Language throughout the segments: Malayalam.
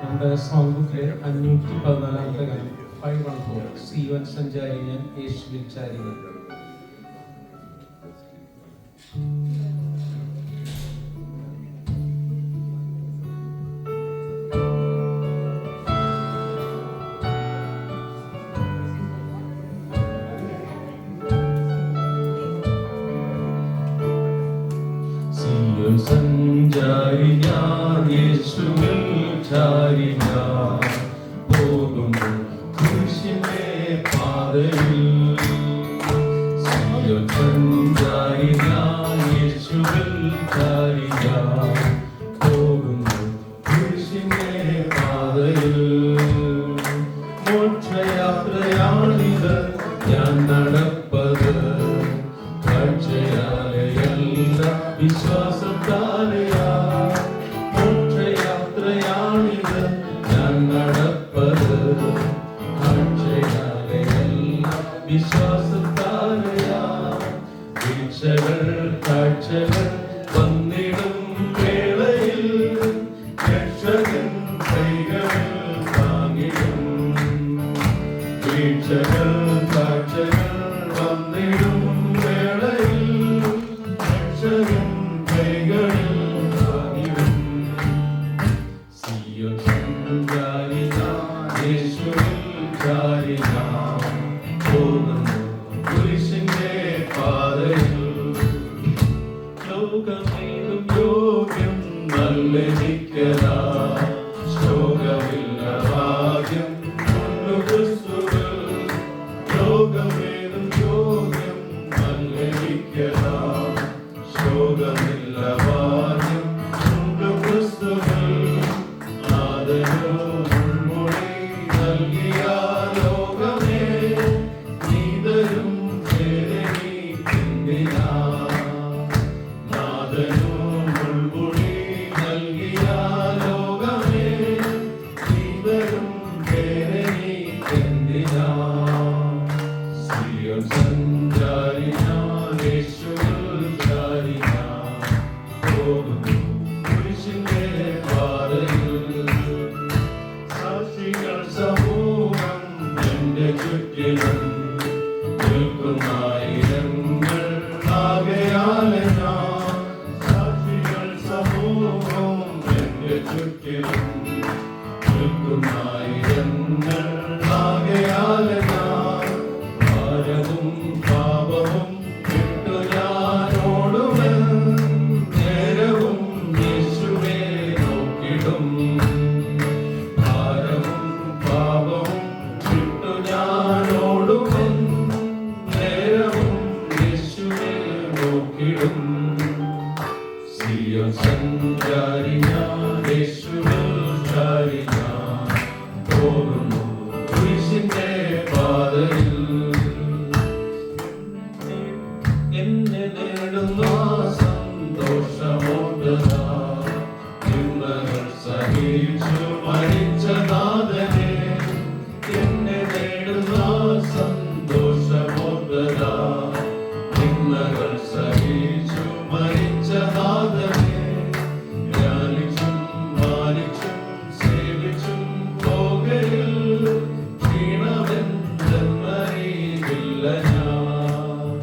നമ്മുടെ സോങ് ബുക്കിലെ 514 ഗാനം 514 സീവൻ സഞ്ചാരി ഞാൻ യേശുവിൽ ചാരികൾ. സഞ്ചാരി ഞാൻ യേശുവിൽ ചാരി ഞാൻ പോകുന്നു കുരിശിന്റെ പാതയിൽ. സഞ്ചാരി ഞാൻ യേശുവിൽ ചാരി ഞാൻ പോകുന്നു കുരിശിന്റെ പാതയിൽ. മോക്ഷയാത്രയാണിത് ഞാൻ നടപ്പത്, കാഴ്ചയാലയല്ല വിശ്വാസത്താലയാ. മോക്ഷയാത്രയാണിത് ഞാൻ നടപ്പത്, കാഴ്ചയാലയല്ല വിശ്വാസത്താലയാ. വീഴ്ചകൾ കാഴ്ചകൾ വന്നിടും വേളയിൽ രക്ഷകൻ കൈകളിൽ താങ്ങിടും. വീഴ്ചകൾ കാഴ്ചകൾ വന്നിടും വേളയിൽ രക്ഷകൻ കൈകളിൽ താങ്ങിടും. സിയോൻ സഞ്ചാരി ഞാൻ യേശുവിൽ ചാരി ഞാൻ പോകുന്നു കുരിശിന്റെ പാതയിൽ. ലോകമേതും യോഗ്യം നല്ലെനിക്കതാ, ശോകമില്ല ഭാഗ്യം കൊണ്ടു ക്രിസ്തുവിൽ. ലോകമേതും യോഗ്യം നല്ലെനിക്കതാ, ശോകമില്ല ഭാഗ്യം കൊണ്ടു ക്രിസ്തുവിൽ. ആദരോ മുൾമുടി നൽകിയ ലോകമേ, നീതരും ചേരനിക്കെന്തിനാ. നാദനോ മുൾമുടി നൽകിയ ലോകമേ, നീതരും ചേരനിക്കെന്തിനാ. സിയോൻ സഞ്ചാരി ഞാൻ യേശുവിൽ ചാരി ഞാൻ പോകുന്നു കുരിശിന്റെ പാതയിൽ. സാക്ഷികൾ സമൂഹം എന്റെ ചുറ്റിലും നിൽക്കുന്നായിരങ്ങൾ ആകയാലെ ഞാൻ. സാക്ഷികൾ സമൂഹം എന്റെ ചുറ്റിലും നിൽക്കുന്നായിരങ്ങൾ ആകയാലെ ഞാൻ. ഭാരവും പാപവും വിട്ടു ഞാനോടുവൻ, നേരവും യേശുവേ നോക്കിടും. ഭാരവും പാപവും വിട്ടു ഞാനോടുവൻ, നേരവും യേശുവേ നോക്കിടും. സിയോൻ സഞ്ചാരി ഞാൻ യേശുവിൽ ചാരി ഞാൻ പോകുന്നു കുരിശിന്റെ പാതയിൽ. എന്നെ നേടുന്ന സന്തോഷമോദനാ, നിന്ദകൾ സഹിച്ചു മരിച്ച നാഥനെ. എന്നെ നേടുന്ന സന്തോഷമോദനാ, നിന്ദകൾ സഹിച്ചു മരിച്ച നാഥനെ. ധ്യാനിച്ചും മാനിച്ചും സേവിച്ചും പോകയിൽ ക്ഷീണമെന്തെന്നറിയില്ല ഞാൻ.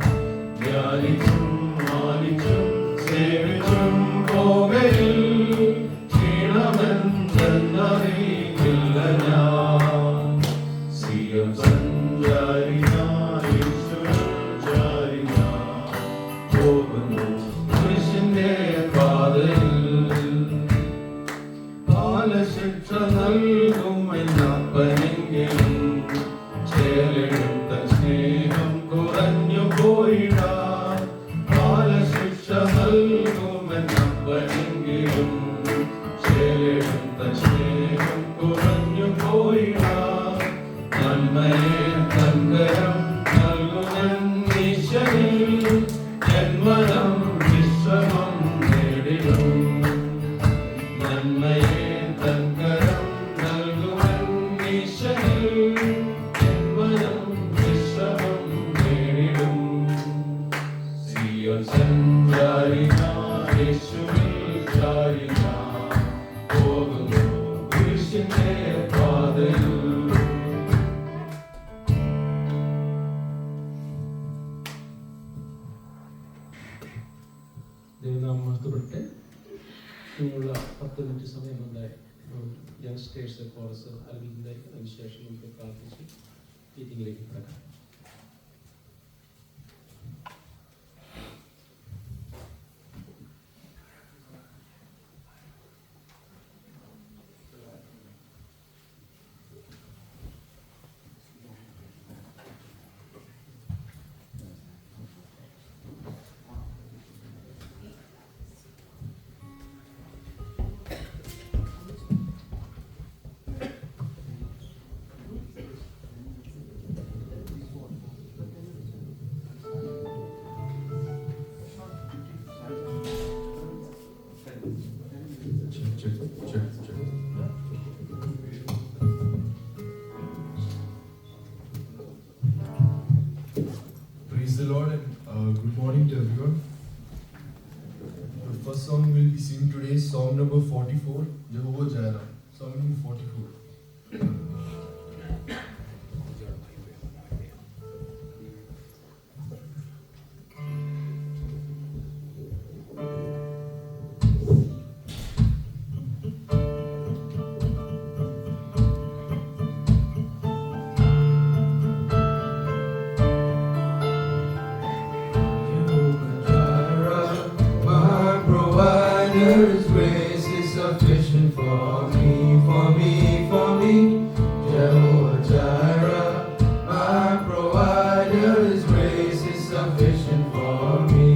ധ്യാനിച്ചും മാനിച്ചും സേവിച്ചും പോകയിൽ ക്ഷീണമെന്തെന്നറിയില്ല ഞാൻ. സിയോൻ സഞ്ചാരി ഞാൻ യേശുവിൽ ചാരി ഞാൻ പോകുന്നു കുരിശിന്റെ പാതയിൽ. ബാലശിക്ഷ നൽകും എന്നപ്പനെങ്കിലും ചേലിടും തൻ സ്നേഹം കുറഞ്ഞു പോയിടാ. ബാലശിക്ഷ നൽകും എന്നപ്പനെങ്കിലും ചേലിടും തൻ സ്നേഹം കുറഞ്ഞു പോയിടാ. നന്മയെ തൻകരം നൽകുമെൻ ഈശനിൽ ജന്മനം വിശ്രമം നേടിടും. നന്മയെ തൻകരം നൽകുമെൻ ഈശനിൽ ജന്മനം വിശ്രമം നേടിടും. സിയോൻ സഞ്ചാരി ഞാൻ യേശുവിൽ ചാരി ഞാൻ പോകുന്നു കുരിശിന്റെ ഒരു സമയം നമ്മുടെ യങ്സ്റ്റേഴ്സ് കോഴ്സ് അല്ലെങ്കിൽ അതിനുശേഷം നമുക്ക് പ്രാർത്ഥിച്ച് മീറ്റിങ്ങിലേക്ക് കിടക്കാം. Praise the Lord and good morning to everyone. The first song we'll be singing today is song number 44, Jehovah Jireh. Song number 44. His grace is sufficient for me. Jehovah Jireh, my provider, His grace is sufficient for me.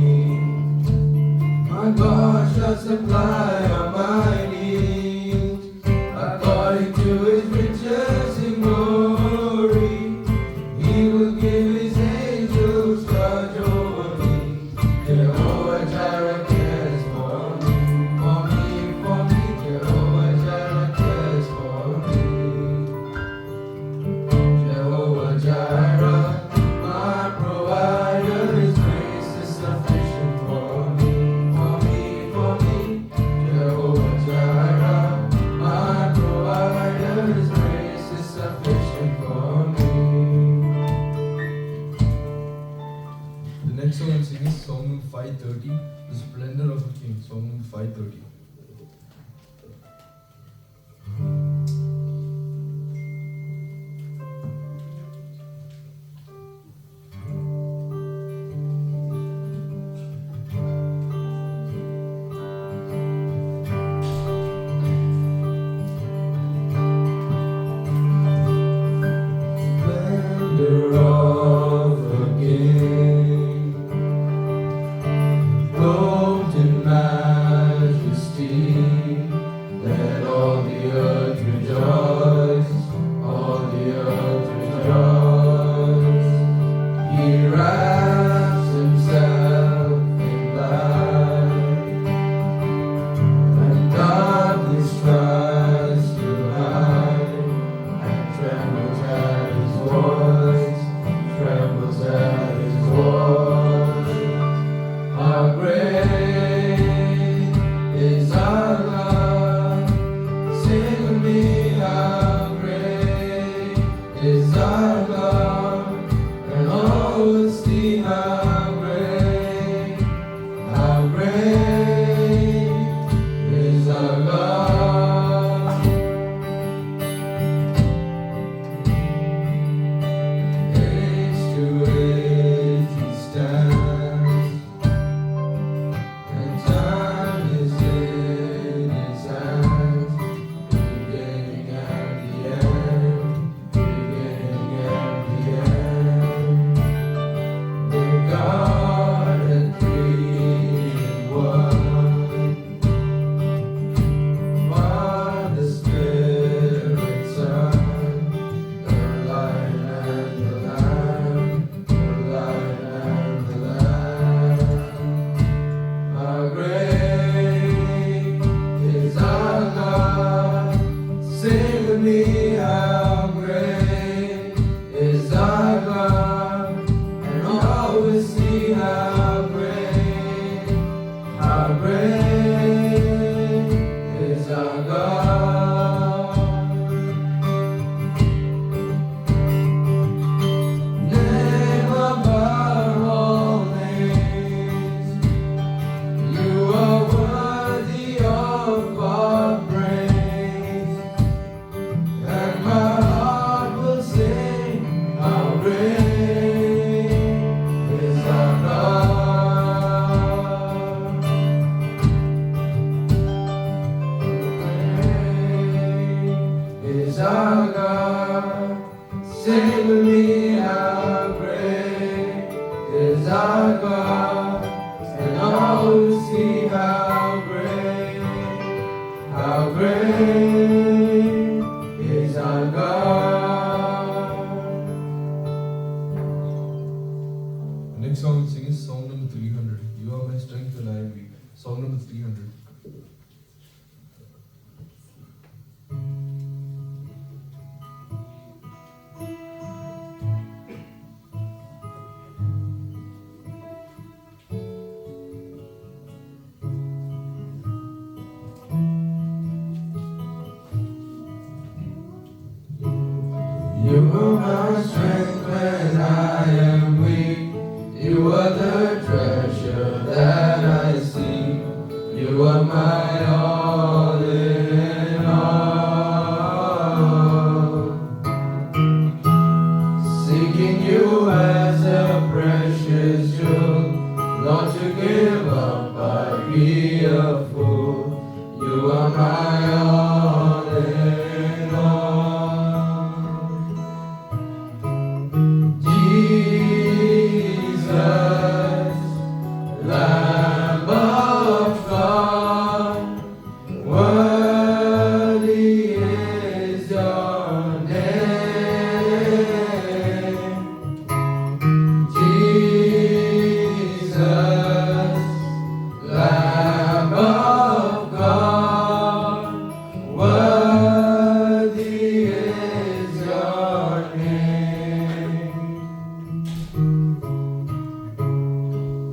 My God shall supply all my needs according to His riches in glory. He will give His angels charge over me. Jehovah Jireh cares for me. Jehovah Jireh cares for me. Jehovah Jireh, my provider, His grace is sufficient for me. Jehovah Jireh, my provider, His grace is sufficient for me. The next song I'm singing is song number 530, The Splendor of a King. Song number 530. Splendor of a King, clothed in majesty, let all the earth rejoice, all the earth rejoice. He wraps Himself in light, and darkness tries to hide, and trembles at His voice, trembles at His voice. How great is our God? Sing with me, how great is our God? And all will see how great is our God. Age to age He stands, and time is in His hands. Beginning and the end, beginning and the end. The God and three in one. Father, Spirit, Son, the Lion and the Lamb, the Lion and the Lamb. How great is our God? Sing with me, how great is our God? And all will see how great is our God. Name above all names, You are worthy of our praise. our God. Sing with me, how great is our God. And all will see how great is our God. The next song we'll sing is song number 300. You are my strength when I am weak. Song number 300. You are my strength when I am weak. You are the treasure that I seek. You are my all in all. Seeking you as a precious jewel, not to give up, I'd be a fool. You are my all in all. Jesus, Lamb of God, worthy is your name. Jesus, Lamb of God, worthy is your name.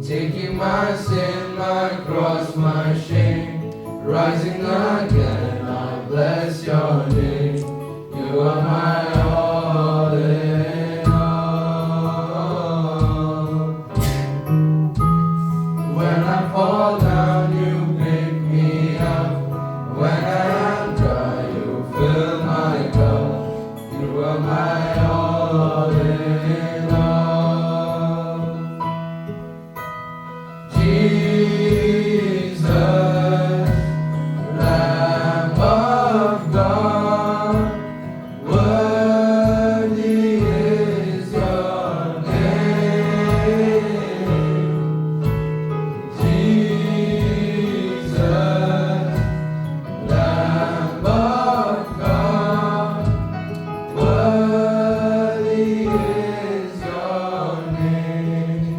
Taking my sin, my cross, my shame, rising again, I bless your name. You are my all in all. When I fall down, you pick me up. When I am dry, you fill my cup. You are my all in all. Jesus, Lamb of God, worthy is your name. Jesus, Lamb of God, worthy is your name.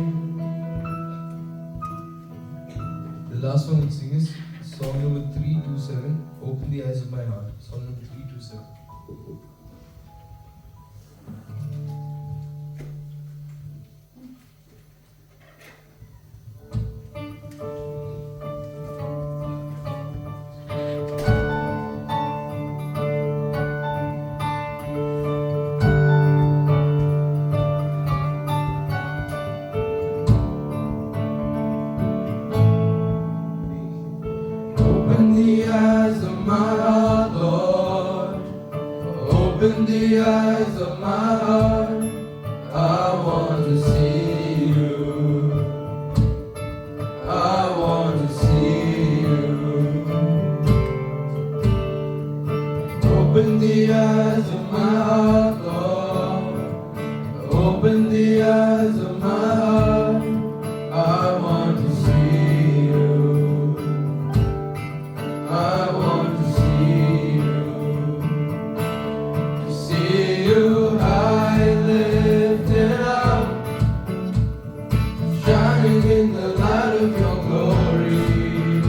The last song we'll sing is song number 327. Open the eyes of my heart. Song number 327. Open the eyes of my heart, Lord. Open the eyes of my heart. I want to see you. I want to see you. Open the eyes of my heart, Lord. Open the eyes of my heart. I want to see you. I want to see you high lifted up, shining in the light of your glory.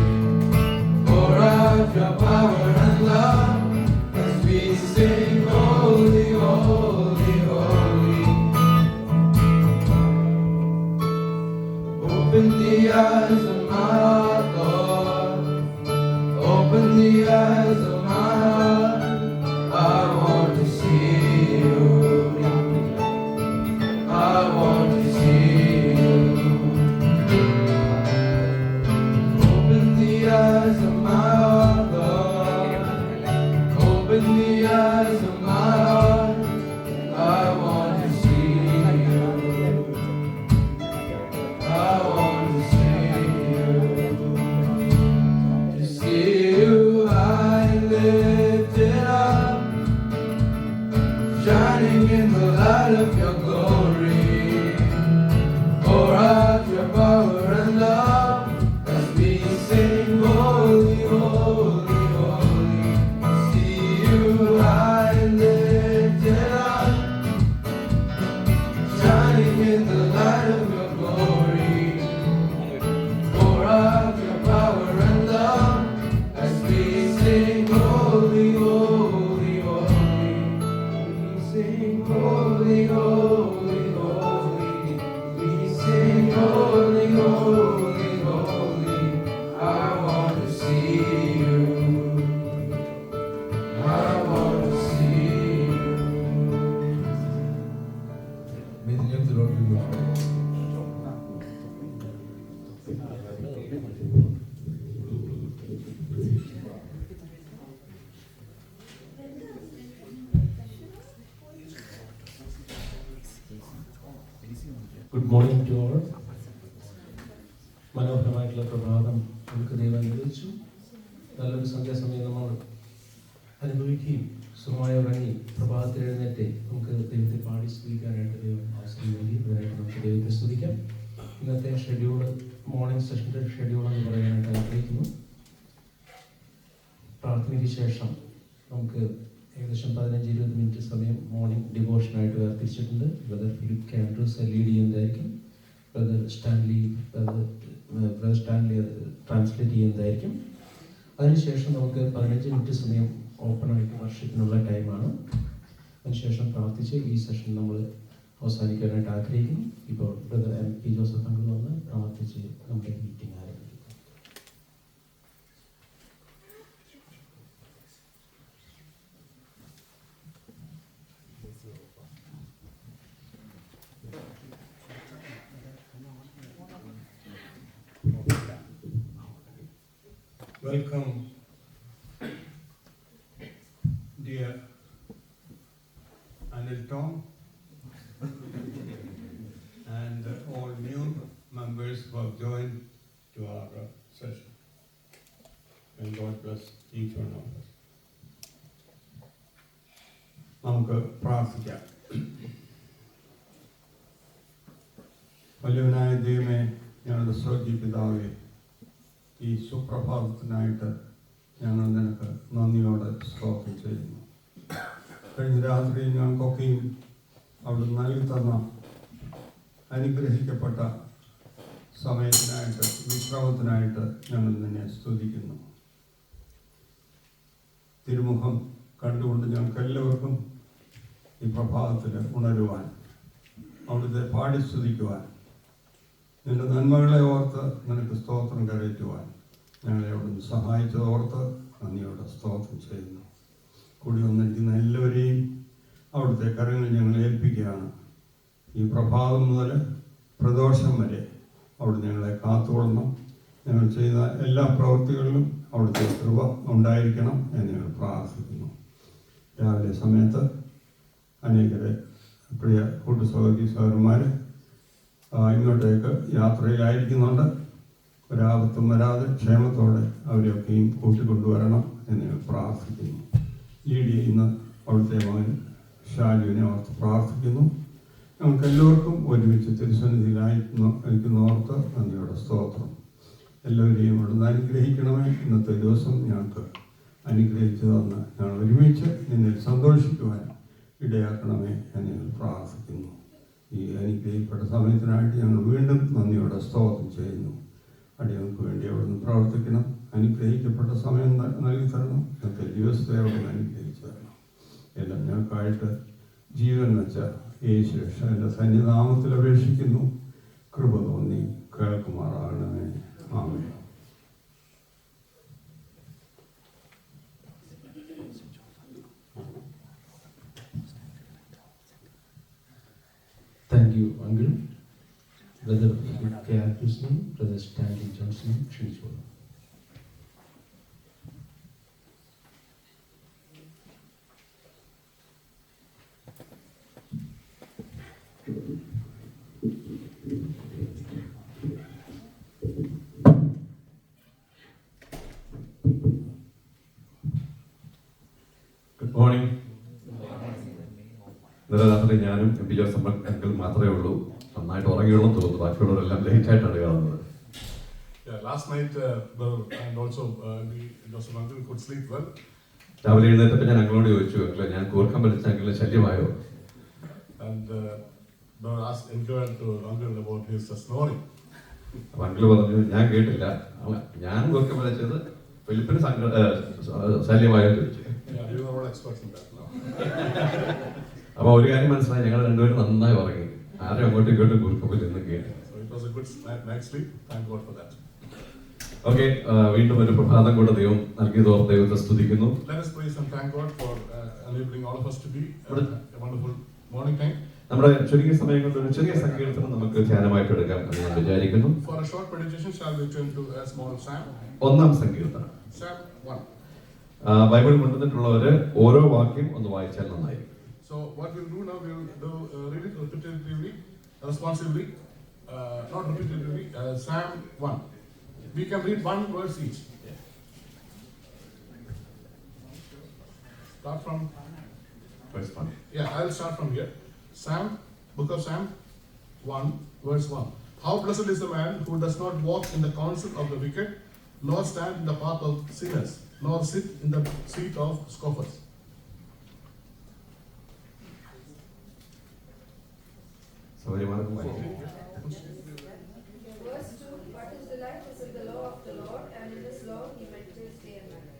Pour out your power and love as we sing, holy, holy, holy. Open the eyes of my heart, Lord. Open the eyes of my heart. I want to see you. I want to see you. Open the eyes of my heart, Lord. Open the eyes of my heart. I want to see you. I want to see you. To see you high lifted up, good morning to all. മനോഹരമായിട്ടുള്ള പ്രഭാതം നമുക്ക് ദൈവം അനുവദിച്ചു. നല്ലൊരു സന്ധ്യാസമയം നമ്മൾ അനുഭവിക്കുകയും സുഖമായി ഉറങ്ങി പ്രഭാതത്തിൽ എഴുന്നേറ്റ് നമുക്ക് ദൈവത്തെ പാടി സ്തുതിക്കാനായിട്ട് ദൈവം അവസരം നൽകി. അതിനായിട്ട് നമുക്ക് ദൈവത്തെ സ്തുതിക്കാം. ഇന്നത്തെ ഷെഡ്യൂള്, മോർണിംഗ് സെഷൻ്റെ ഷെഡ്യൂൾ എന്ന് പറയാനായിട്ട് ആഗ്രഹിക്കുന്നു. പ്രാർത്ഥനയ്ക്ക് ശേഷം നമുക്ക് ഏകദേശം 15-20 മിനിറ്റ് സമയം മോർണിംഗ് ഡിവോഷനായിട്ട് വേർതിരിച്ചിട്ടുണ്ട്. ബ്രദർ ഫിലിപ്പ് ആൻഡ്രൂസ് ലീഡ് ചെയ്യുന്നതായിരിക്കും. ബ്രദർ സ്റ്റാൻലി ട്രാൻസ്ലേറ്റ് ചെയ്യുന്നതായിരിക്കും. അതിനുശേഷം നമുക്ക് 15 മിനിറ്റ് സമയം ഓപ്പണായിട്ട് വർഷിപ്പിനുള്ള ടൈമാണ്. അതിനുശേഷം പ്രാർത്ഥിച്ച് ഈ സെഷൻ നമ്മൾ അവസാനിക്കാനായിട്ട് ആഗ്രഹിക്കുന്നു. ഇപ്പോൾ ബ്രദർ MP ജോസഫ് അങ്കിൾ വന്ന് പ്രാർത്ഥിച്ച് നമ്മുടെ മീറ്റിംഗ് ആരംഭിക്കും. Welcome, dear Anil Tom, and all new members who have joined to our session. And God bless each one of us. നമുക്ക് പ്രാർത്ഥിക്കാം. വലിയവനായ ദൈവമേ, ഞങ്ങളുടെ സ്വർഗീയ പിതാവേ, ഈ സുപ്രഭാതത്തിനായിട്ട് ഞങ്ങൾ നിനക്ക് നന്ദിയോടെ സ്തോത്രം ചെയ്യുന്നു. കഴിഞ്ഞ രാത്രി ഞങ്ങൾക്കൊക്കെയും അവിടെ നൽകി തന്ന അനുഗ്രഹിക്കപ്പെട്ട സമയത്തിനായിട്ട്, വിശ്രമത്തിനായിട്ട് ഞങ്ങൾ നിന്നെ സ്തുതിക്കുന്നു. തിരുമുഖം കണ്ടുകൊണ്ട് ഞങ്ങൾക്ക് എല്ലാവർക്കും ഈ പ്രഭാതത്തിൽ ഉണരുവാൻ, അവിടുത്തെ പാടി സ്തുതിക്കുവാൻ, നിന്റെ നന്മകളെ ഓർത്ത് നിനക്ക് സ്തോത്രം കരയറ്റുവാൻ ഞങ്ങളെ അവിടുന്ന് സഹായിച്ചതോർത്ത് നന്ദിയോടെ സ്തോത്രം ചെയ്യുന്നു. കൂടി വന്നിരിക്കുന്ന എല്ലാവരെയും അവിടുത്തെ കരങ്ങളിൽ ഞങ്ങൾ ഏൽപ്പിക്കുകയാണ്. ഈ പ്രഭാതം മുതൽ പ്രദോഷം വരെ അവിടുന്ന് ഞങ്ങളെ കാത്തുകൊള്ളണം. ഞങ്ങൾ ചെയ്യുന്ന എല്ലാ പ്രവൃത്തികളിലും അവിടുത്തെ കൃപ ഉണ്ടായിരിക്കണം എന്ന് ഞങ്ങൾ പ്രാർത്ഥിക്കുന്നു. രാവിലെ സമയത്ത് അനേകരെ പ്രിയ കൂട്ടു സഹോദരി സഹോദരന്മാർ ഇങ്ങോട്ടേക്ക് യാത്രയിലായിരിക്കുന്നുണ്ട്. ഒരാപത്തും വരാതെ ക്ഷേമത്തോടെ അവരെയൊക്കെയും കൂട്ടിക്കൊണ്ടുവരണം എന്ന് ഞങ്ങൾ പ്രാർത്ഥിക്കുന്നു. ലീഡ് ചെയ്യുന്ന അവിടുത്തെ മകൻ ഷാജുവിനെ ഓർത്ത് പ്രാർത്ഥിക്കുന്നു. ഞങ്ങൾക്ക് എല്ലാവർക്കും ഒരുമിച്ച് തിരുസന്നിധിയിലായിരിക്കുന്നവർക്ക് നന്ദിയോടെ സ്തോത്രം. എല്ലാവരെയും അവിടുന്ന് അനുഗ്രഹിക്കണമേ. ഇന്നത്തെ ദിവസം ഞങ്ങൾക്ക് അനുഗ്രഹിച്ചു തന്ന് ഞങ്ങൾ ഒരുമിച്ച് നിന്നിൽ സന്തോഷിക്കുവാൻ ഇടയാക്കണമേ എന്ന് ഞങ്ങൾ പ്രാർത്ഥിക്കുന്നു. ഈ അനുഗ്രഹിക്കപ്പെട്ട സമയത്തിനായിട്ട് ഞങ്ങൾ വീണ്ടും നന്ദിയോടെ സ്തോത്രം ചെയ്യുന്നു. അടിയങ്ങൾക്ക് വേണ്ടി അവിടുന്ന് പ്രവർത്തിക്കണം. അനുഗ്രഹിക്കപ്പെട്ട സമയം നൽകി തരണം. ഇന്നത്തെ ദിവസത്തെ അവിടുന്ന് അനുഗ്രഹിച്ചു തരണം. എല്ലാം ഞങ്ങൾക്കായിട്ട് ജീവൻ വെച്ച യേശു എൻ്റെ സന്നിധാനത്തിൽ അപേക്ഷിക്കുന്നു. കൃപ തോന്നി കേൾക്കുമാറാകണമേ. ആമേൻ. Thank you, Uncle. Brother K. Krishnan, Brother Stanley Johnson, ക്ഷണിച്ചോളൂ. Good morning. ഇന്നലെ രാത്രി ഞാനും MP ജോസഫ് അങ്കിൾ മാത്രമേ ഉള്ളൂ. നന്നായിട്ട് ഉറങ്ങിയുള്ളൂ തോന്നുന്നു. ബാക്കിയുള്ളവരെല്ലാം ലേറ്റ് ആയിട്ടാണ് കാണുന്നത്. Last night, and also Joseph uncle could sleep well. രാവിലെ എഴുന്നേറ്റപ്പോൾ ഞാൻ അങ്കിളോട് ചോദിച്ചു, അങ്കിളെ ഞാൻ കൂർക്കം വലിച്ച അങ്കിളിന് ശല്യമായോ? And inquired to uncle about his snoring. അപ്പൊ അങ്കിള് പറഞ്ഞു, ഞാൻ കേട്ടില്ല, ഞാൻ കൂർക്കം വലിച്ചത് ഫിലിപ്പിന് ശല്യമായോ ചോദിച്ചു. You are all experts in that now. അപ്പൊ ഒരു കാര്യം മനസ്സിലായി, ഞങ്ങൾ രണ്ടുപേരും നന്നായി ഉറങ്ങി. ആരും അങ്ങോട്ടും ഇങ്ങോട്ടും കൂർക്കം നിന്ന് കേട്ടു. So it was a good night's sleep. Thank God for that. Okay, വീണ്ടും ഒരു പ്രഭാതം കൂടെ ദൈവം നൽകിയതോർ ദൈവത്തെ സ്തുതിക്കുന്നു. Let us praise and thank God for enabling all of us to be a wonderful morning time. നമ്മുടെ ചുരുങ്ങിയ സമയം കൊണ്ട് ഒരു ചെറിയ സങ്കീർത്തനം നമുക്ക് ധ്യാനമായിട്ട് എടുക്കാം എന്ന് ഞാൻ വിചാരിക്കുന്നു. For a short meditation, shall we turn to a small psalm? ഒന്നാം സങ്കീർത്തനം. Psalm 1. ബൈബിൾ കൊണ്ടുവന്നിട്ടുള്ളവര് ഓരോ വാക്യം ഒന്ന് വായിച്ചാൽ നന്നായി. So what we'll do now, we'll read it repetitively responsively, not repetitively, Psalm 1. We can read one verse each. Start from, Verse 1. yeah, I'll start from here. Book of Psalm 1, verse 1. How blessed is the man who does not walk in the counsel of the wicked, nor stand in the path of sinners, nor sit in the seat of scoffers. സൗകര്യമാർക്കും വായിക്കും. Verse 2, but his delight is in the law of the Lord, and in his law he meditates day and night.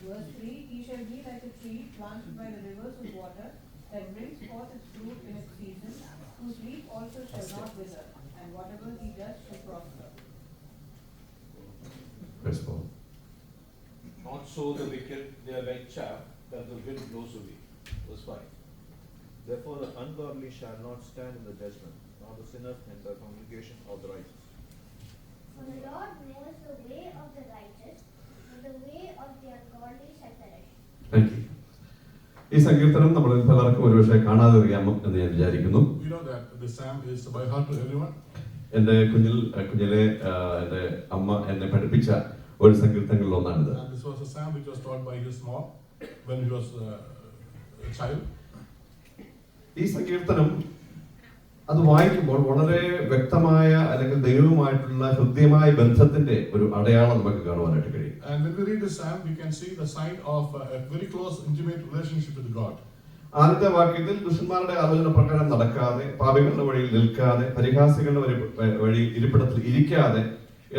Verse 3, he shall be like a tree planted by the rivers of water, that brings forth its fruit in its season, whose leaf also shall not wither, and whatever he does shall prosper. Verse 4. Not so the wicked, they are like chaff that the wind blows away. Verse 5. Therefore the ungodly shall not stand in the judgment, nor the sinners in the congregation of the righteous. For the Lord knows the way of the righteous, but the way of the ungodly shall perish. Thank you. ഈ സങ്കീർത്തനം നമ്മളിൽ പലർക്കും ഒരുപക്ഷെ കാണാതിരിക്കാമോ എന്ന് ഞാൻ വിചാരിക്കുന്നു. You know that the psalm is by heart to everyone. എൻ്റെ കുഞ്ഞിലെ എൻ്റെ അമ്മ എന്നെ പഠിപ്പിച്ച ഒരു സങ്കീർത്തനങ്ങളിൽ ഒന്നാണിത്. And this was a psalm which was taught by his mom when he was a child. ഈ സങ്കീർത്തനം അത് വായിക്കുമ്പോൾ വളരെ വ്യക്തമായ അല്ലെങ്കിൽ ദൈവവുമായിട്ടുള്ള ഹൃദ്യമായ ബന്ധത്തിന്റെ ഒരു അടയാളം നമുക്ക് കാണുവാനായിട്ട് കഴിയും. And when we read this psalm, we can see the sign of a very close, intimate relationship with God. ആദ്യത്തെ വാക്യത്തിൽ ദുഷ്ടന്മാരുടെ ആലോചന പ്രകാരം നടക്കാതെ, പാപികളുടെ വഴിയിൽ നിൽക്കാതെ, പരിഹാസികളുടെ വഴി ഇരിപ്പിടത്തിൽ ഇരിക്കാതെ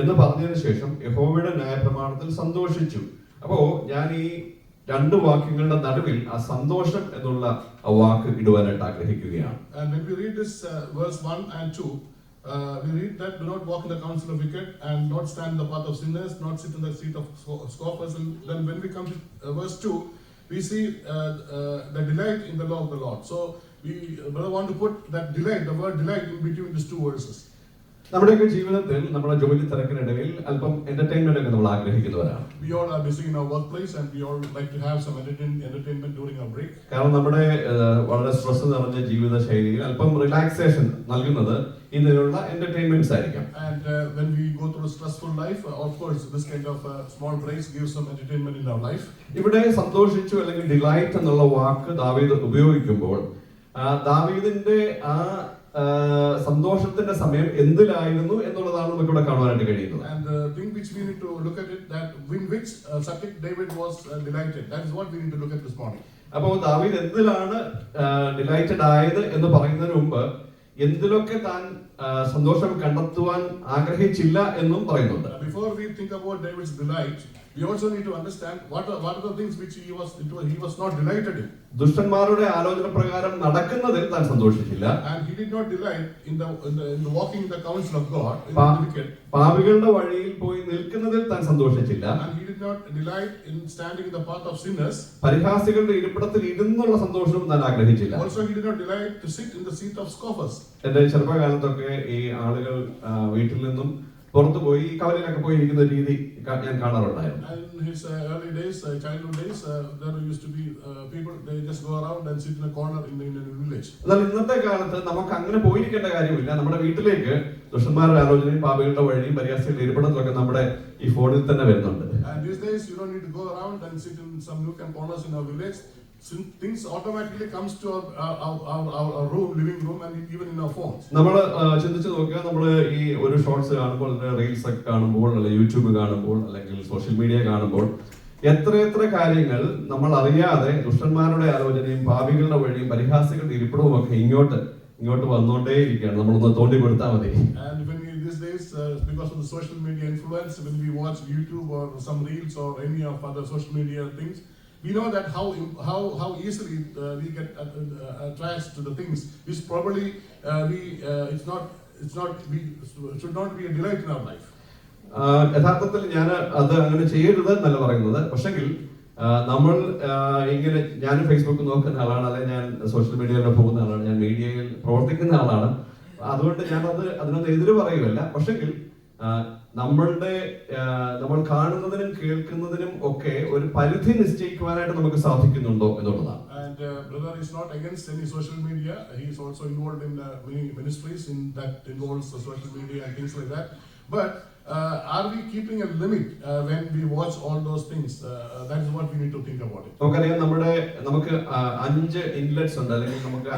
എന്ന് പറഞ്ഞതിന് ശേഷം യഹോവയുടെ ന്യായപ്രമാണത്തിൽ സന്തോഷിച്ചു. അപ്പോ ഞാൻ ഈ രണ്ട് വാക്യങ്ങളുടെ നടുവിൽ ആ സന്തോഷം എന്നുള്ള ആ വാക്ക് ഇടുവാനായിട്ട് ആഗ്രഹിക്കുകയാണ്. And when we read this verse 1 and 2, we read that do not walk in the counsel of wicked, and not stand in the path of sinners, not sit in the seat of scoffers. And then when we come to verse 2, we see the delight in the law of the Lord. So we want to put that delight, the word delight, in between these two verses. നമ്മുടെയൊക്കെ ജീവിതത്തിൽ നമ്മുടെ ജോലി തിരക്കിനിടയിൽ അല്പം എന്റർടൈൻമെന്റ് ഒക്കെ നമ്മൾ ആഗ്രഹിക്കുന്നവരാണ്. We all are busy in our workplace and we all like to have some entertainment during our break. കാരണം നമ്മുടെ വളരെ സ്ട്രെസ് നിറഞ്ഞ ജീവിത ശൈലിയിൽ അല്പം റിലാക്സേഷൻ നൽകുന്നത് ഇതിനുള്ള എന്റർടൈൻമെന്റ്സ് ആയിരിക്കാം. And when we go through a stressful life, of course, this kind of small breaks gives some entertainment in our life. ഇവിടെ സന്തോഷിച്ചു അല്ലെങ്കിൽ ഡിലൈറ്റ് എന്നുള്ള വാക്ക് ദാവീദ് ഉപയോഗിക്കുമ്പോൾ ദാവീദിന്റെ ആ സന്തോഷത്തിന്റെ സമയം എന്തിലായിരുന്നു എന്നുള്ളതാണ് നമുക്ക് ഇവിടെ കാണുവാനായിട്ട് കഴിയുന്നത്. And the thing which we need to look at it, that in which subject David was delighted. That is what we need to look at this morning. അപ്പോൾ ദാവീദ് എന്തിലാണ് ഡിലൈറ്റഡ് ആയത് എന്ന് പറയുന്നതിന് മുമ്പ് എന്തിലൊക്കെ താൻ സന്തോഷം കണ്ടെത്തുവാൻ ആഗ്രഹിച്ചില്ല എന്നും പറയുന്നുണ്ട്. Before we think about David's delight, we also need to understand what are the things which he was not delighted in. ദുഷ്ടന്മാരുടെ ആലോചന പ്രകാരം നടക്കുന്നതിൽ താൻ സന്തോഷിച്ചില്ല. And he did not delight in the walking in the counsel of God, in the wicked. പാപികളുടെ വഴിയിൽ പോയി നിൽക്കുന്നതിൽ താൻ സന്തോഷിച്ചില്ല. And he did not delight in standing in the path of sinners. പരിഹാസികളുടെ ഇരിപ്പിടത്തിൽ ഇരുന്നുള്ള സന്തോഷവും താൻ ആഗ്രഹിച്ചില്ല. Also he did not delight to sit in the seat of scoffers. എന്റെ ചെറുപ്പകാലത്തൊക്കെ ഈ ആളുകൾ വീട്ടിൽ നിന്നും പുറത്തു പോയി കവലയിലൊക്കെ പോയി ഇരിക്കുന്ന രീതി ഞാൻ കാണാറുണ്ടായിരുന്നു. And in his early days, childhood days, there used to be people, they just go around and sit in a corner in a village. എന്നാൽ ഇന്നത്തെ കാലത്ത് നമുക്ക് അങ്ങനെ പോയിരിക്കേണ്ട കാര്യമില്ല. നമ്മുടെ വീട്ടിലേക്ക് ദുഷ്ടന്മാരുടെ ആലോചനയും പാപികളുടെ വഴിയും പരിഹാസികളുടെ ഇരിപ്പിടത്തിലൊക്കെ നമ്മുടെ ഈ ഫോണിൽ തന്നെ വരുന്നുണ്ട്. And these days you don't need to go around and sit in some nook and corners in our village. Things automatically comes to our room, living room, and even in our phones. നമ്മൾ ചിന്തിച്ചു നോക്കുക, നമ്മൾ ഈ ഒരു ഷോർട്സ് കാണുമ്പോൾ, റീൽസ് ഒക്കെ കാണുമ്പോൾ, അല്ലെങ്കിൽ യൂട്യൂബ് കാണുമ്പോൾ, അല്ലെങ്കിൽ സോഷ്യൽ മീഡിയ കാണുമ്പോൾ എത്ര കാര്യങ്ങൾ നമ്മൾ അറിയാതെ ദുഷ്ടന്മാരുടെ ആലോചനയും പാപികളുടെ വഴിയും പരിഹാസികളുടെ ഇരിപ്പിടവും ഒക്കെ ഇങ്ങോട്ട് വന്നുകൊണ്ടേയിരിക്കുകയാണ്. നമ്മളൊന്ന് തോണ്ടി കൊടുത്താൽ മതി. And when we these days, because of the social media influence, when we watch YouTube or some reels or any of other social media things, we know that how easily we get attached to the things which probably we should not be a delight in our life. യഥാർത്ഥത്തിൽ ഞാൻ അത് അങ്ങനെ ചെയ്യരുത് എന്നല്ല പറയുന്നത്. പക്ഷെങ്കിൽ നമ്മൾ ഇങ്ങനെ ഞാൻ ഫേസ്ബുക്ക് നോക്കുന്ന ആളാണ്, അല്ലെങ്കിൽ ഞാൻ സോഷ്യൽ മീഡിയയിൽ പോകുന്ന ആളാണ്, ഞാൻ മീഡിയയിൽ പ്രവർത്തിക്കുന്ന ആളാണ്. അതുകൊണ്ട് ഞാൻ അതിനൊന്നും എതിര് പറയുമല്ല. പക്ഷെങ്കിൽ നമ്മൾ കാണുന്നതിനും കേൾക്കുന്നതിനും ഒക്കെ ഒരു പരിധി നിശ്ചയിക്കുവാനായിട്ട് നമുക്ക് സാധിക്കുന്നുണ്ടോ എന്നുള്ളതാണ്. And brother is not against any social media. He is also involved in many ministries in that involves the social media and things like that. But are we keeping a limit when we watch all those things? That is what we need to think about it. നമുക്കറിയാം നമുക്ക് 5 ഇൻലെറ്റ്സ് ഉണ്ട്, അല്ലെങ്കിൽ നമുക്ക്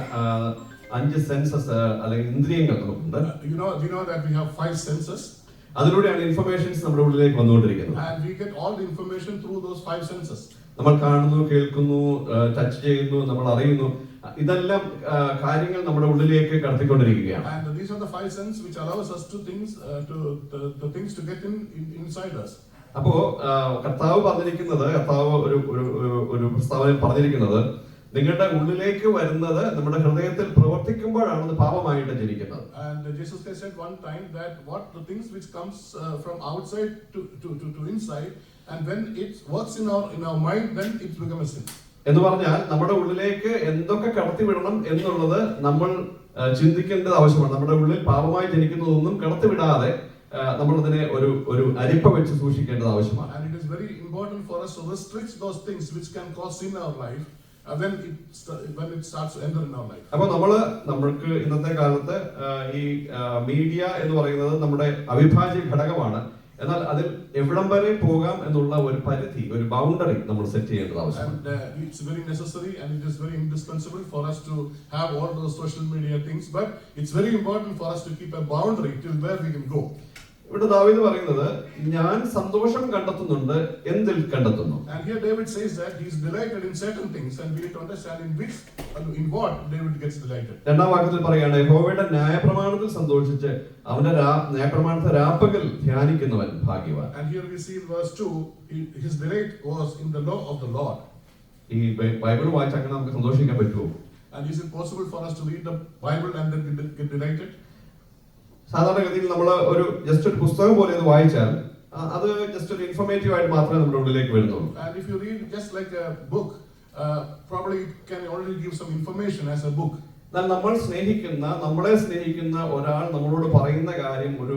5 സെൻസസ് അല്ലെങ്കിൽ ഇന്ദ്രിയങ്ങൾ നമുക്കുണ്ട്. You know that we have 5 senses. അതിലൂടെയാണ് ഇൻഫർമേഷൻസ് നമ്മുടെ ഉള്ളിലേക്ക് വന്നുകൊണ്ടിരിക്കുന്നത്. And we get all the information through those 5 senses. നമ്മൾ കാണുന്നു, കേൾക്കുന്നു, ടച്ച് ചെയ്യുന്നു, നമ്മൾ അറിയുന്നു, ഇതെല്ലാം കാര്യങ്ങൾ നമ്മുടെ ഉള്ളിലേക്ക് കടത്തിക്കൊണ്ടിരിക്കുകയാണ്. And these are the 5 senses which allows us to things to get inside us. അപ്പോ കർത്താവ് ഒരു പ്രസ്താവനയിൽ പറഞ്ഞിരിക്കുന്നത്, നിങ്ങളുടെ ഉള്ളിലേക്ക് വരുന്നത് നമ്മുടെ ഹൃദയത്തിൽ പ്രവർത്തിക്കുമ്പോഴാണ് അത് പാപമായിട്ട് ജനിക്കുന്നത്. And Jesus Christ said one time that what the things which comes from outside to inside, and when it works in our mind, then it becomes a sin. എന്ന് പറഞ്ഞാൽ നമ്മുടെ ഉള്ളിലേക്ക് എന്തൊക്കെ കടത്തിവിടണം എന്നുള്ളത് നമ്മൾ ചിന്തിക്കേണ്ടത് ആവശ്യമാണ്. നമ്മുടെ ഉള്ളിൽ പാപമായി ജനിക്കുന്നതൊന്നും കടത്തിവിടാതെ നമ്മൾ അതിനെ ഒരു അരിപ്പ വെച്ച് സൂക്ഷിക്കേണ്ടത് ആവശ്യമാണ്. And it is very important for us to restrict those things which can cause sin in our life when it starts to enter in our life. അപ്പോൾ നമ്മൾക്ക് ഇന്നത്തെ കാലത്ത് ഈ മീഡിയ എന്ന് പറയുന്നത് നമ്മുടെ അവിഭാജ്യ ഘടകമാണ്. എന്നാൽ അതിൽ എവിടം വരെ പോകാം എന്നുള്ള ഒരു പരിധി, ഒരു ബൗണ്ടറി നമ്മൾ സെറ്റ് ചെയ്യേണ്ടത് ആവശ്യമാണ്. And it's very necessary and it is very indispensable for us to have all those social media things, but it's very important for us to keep a boundary till where we can go. ഇവിടെ ദാവീദ് പറയുന്നത്, ഞാൻ സന്തോഷം കണ്ടെത്തുന്നുണ്ട്, എന്തിൽ കണ്ടെത്തുന്നു? And here David says that he is delighted in certain things, and we need to understand in what David gets delighted. രണ്ടാം വാക്യത്തിൽ പറയാണ്, യഹോവയുടെ ന്യായപ്രമാണത്തിൽ സന്തോഷിച്ച് അവന്റെ ന്യായപ്രമാണത്തെ രാപ്പകൽ ധ്യാനിക്കുന്നവൻ ഭാഗ്യവാൻ. And here we see in verse 2, his delight was in the law of the Lord. ഈ ബൈബിൾ വായിച്ച് അങ്ങനെ നമുക്ക് സന്തോഷിക്കാൻ പറ്റുമോ? And is it possible for us to read the Bible and then get delighted? സാധാരണഗതിയിൽ നമ്മൾ ജസ്റ്റ് ഒരു പുസ്തകം പോലെ അത് വായിച്ചാൽ അത് ജസ്റ്റ് ഒരു ഇൻഫോർമേറ്റീവ് ആയിട്ട് മാത്രമേ നമ്മുടെ ഉള്ളിലേക്ക് വരുന്നുള്ളൂ. And if you read just like a book, probably it can only give some information as a book. എന്നാൽ നമ്മളെ സ്നേഹിക്കുന്ന ഒരാൾ നമ്മളോട് പറയുന്ന കാര്യം ഒരു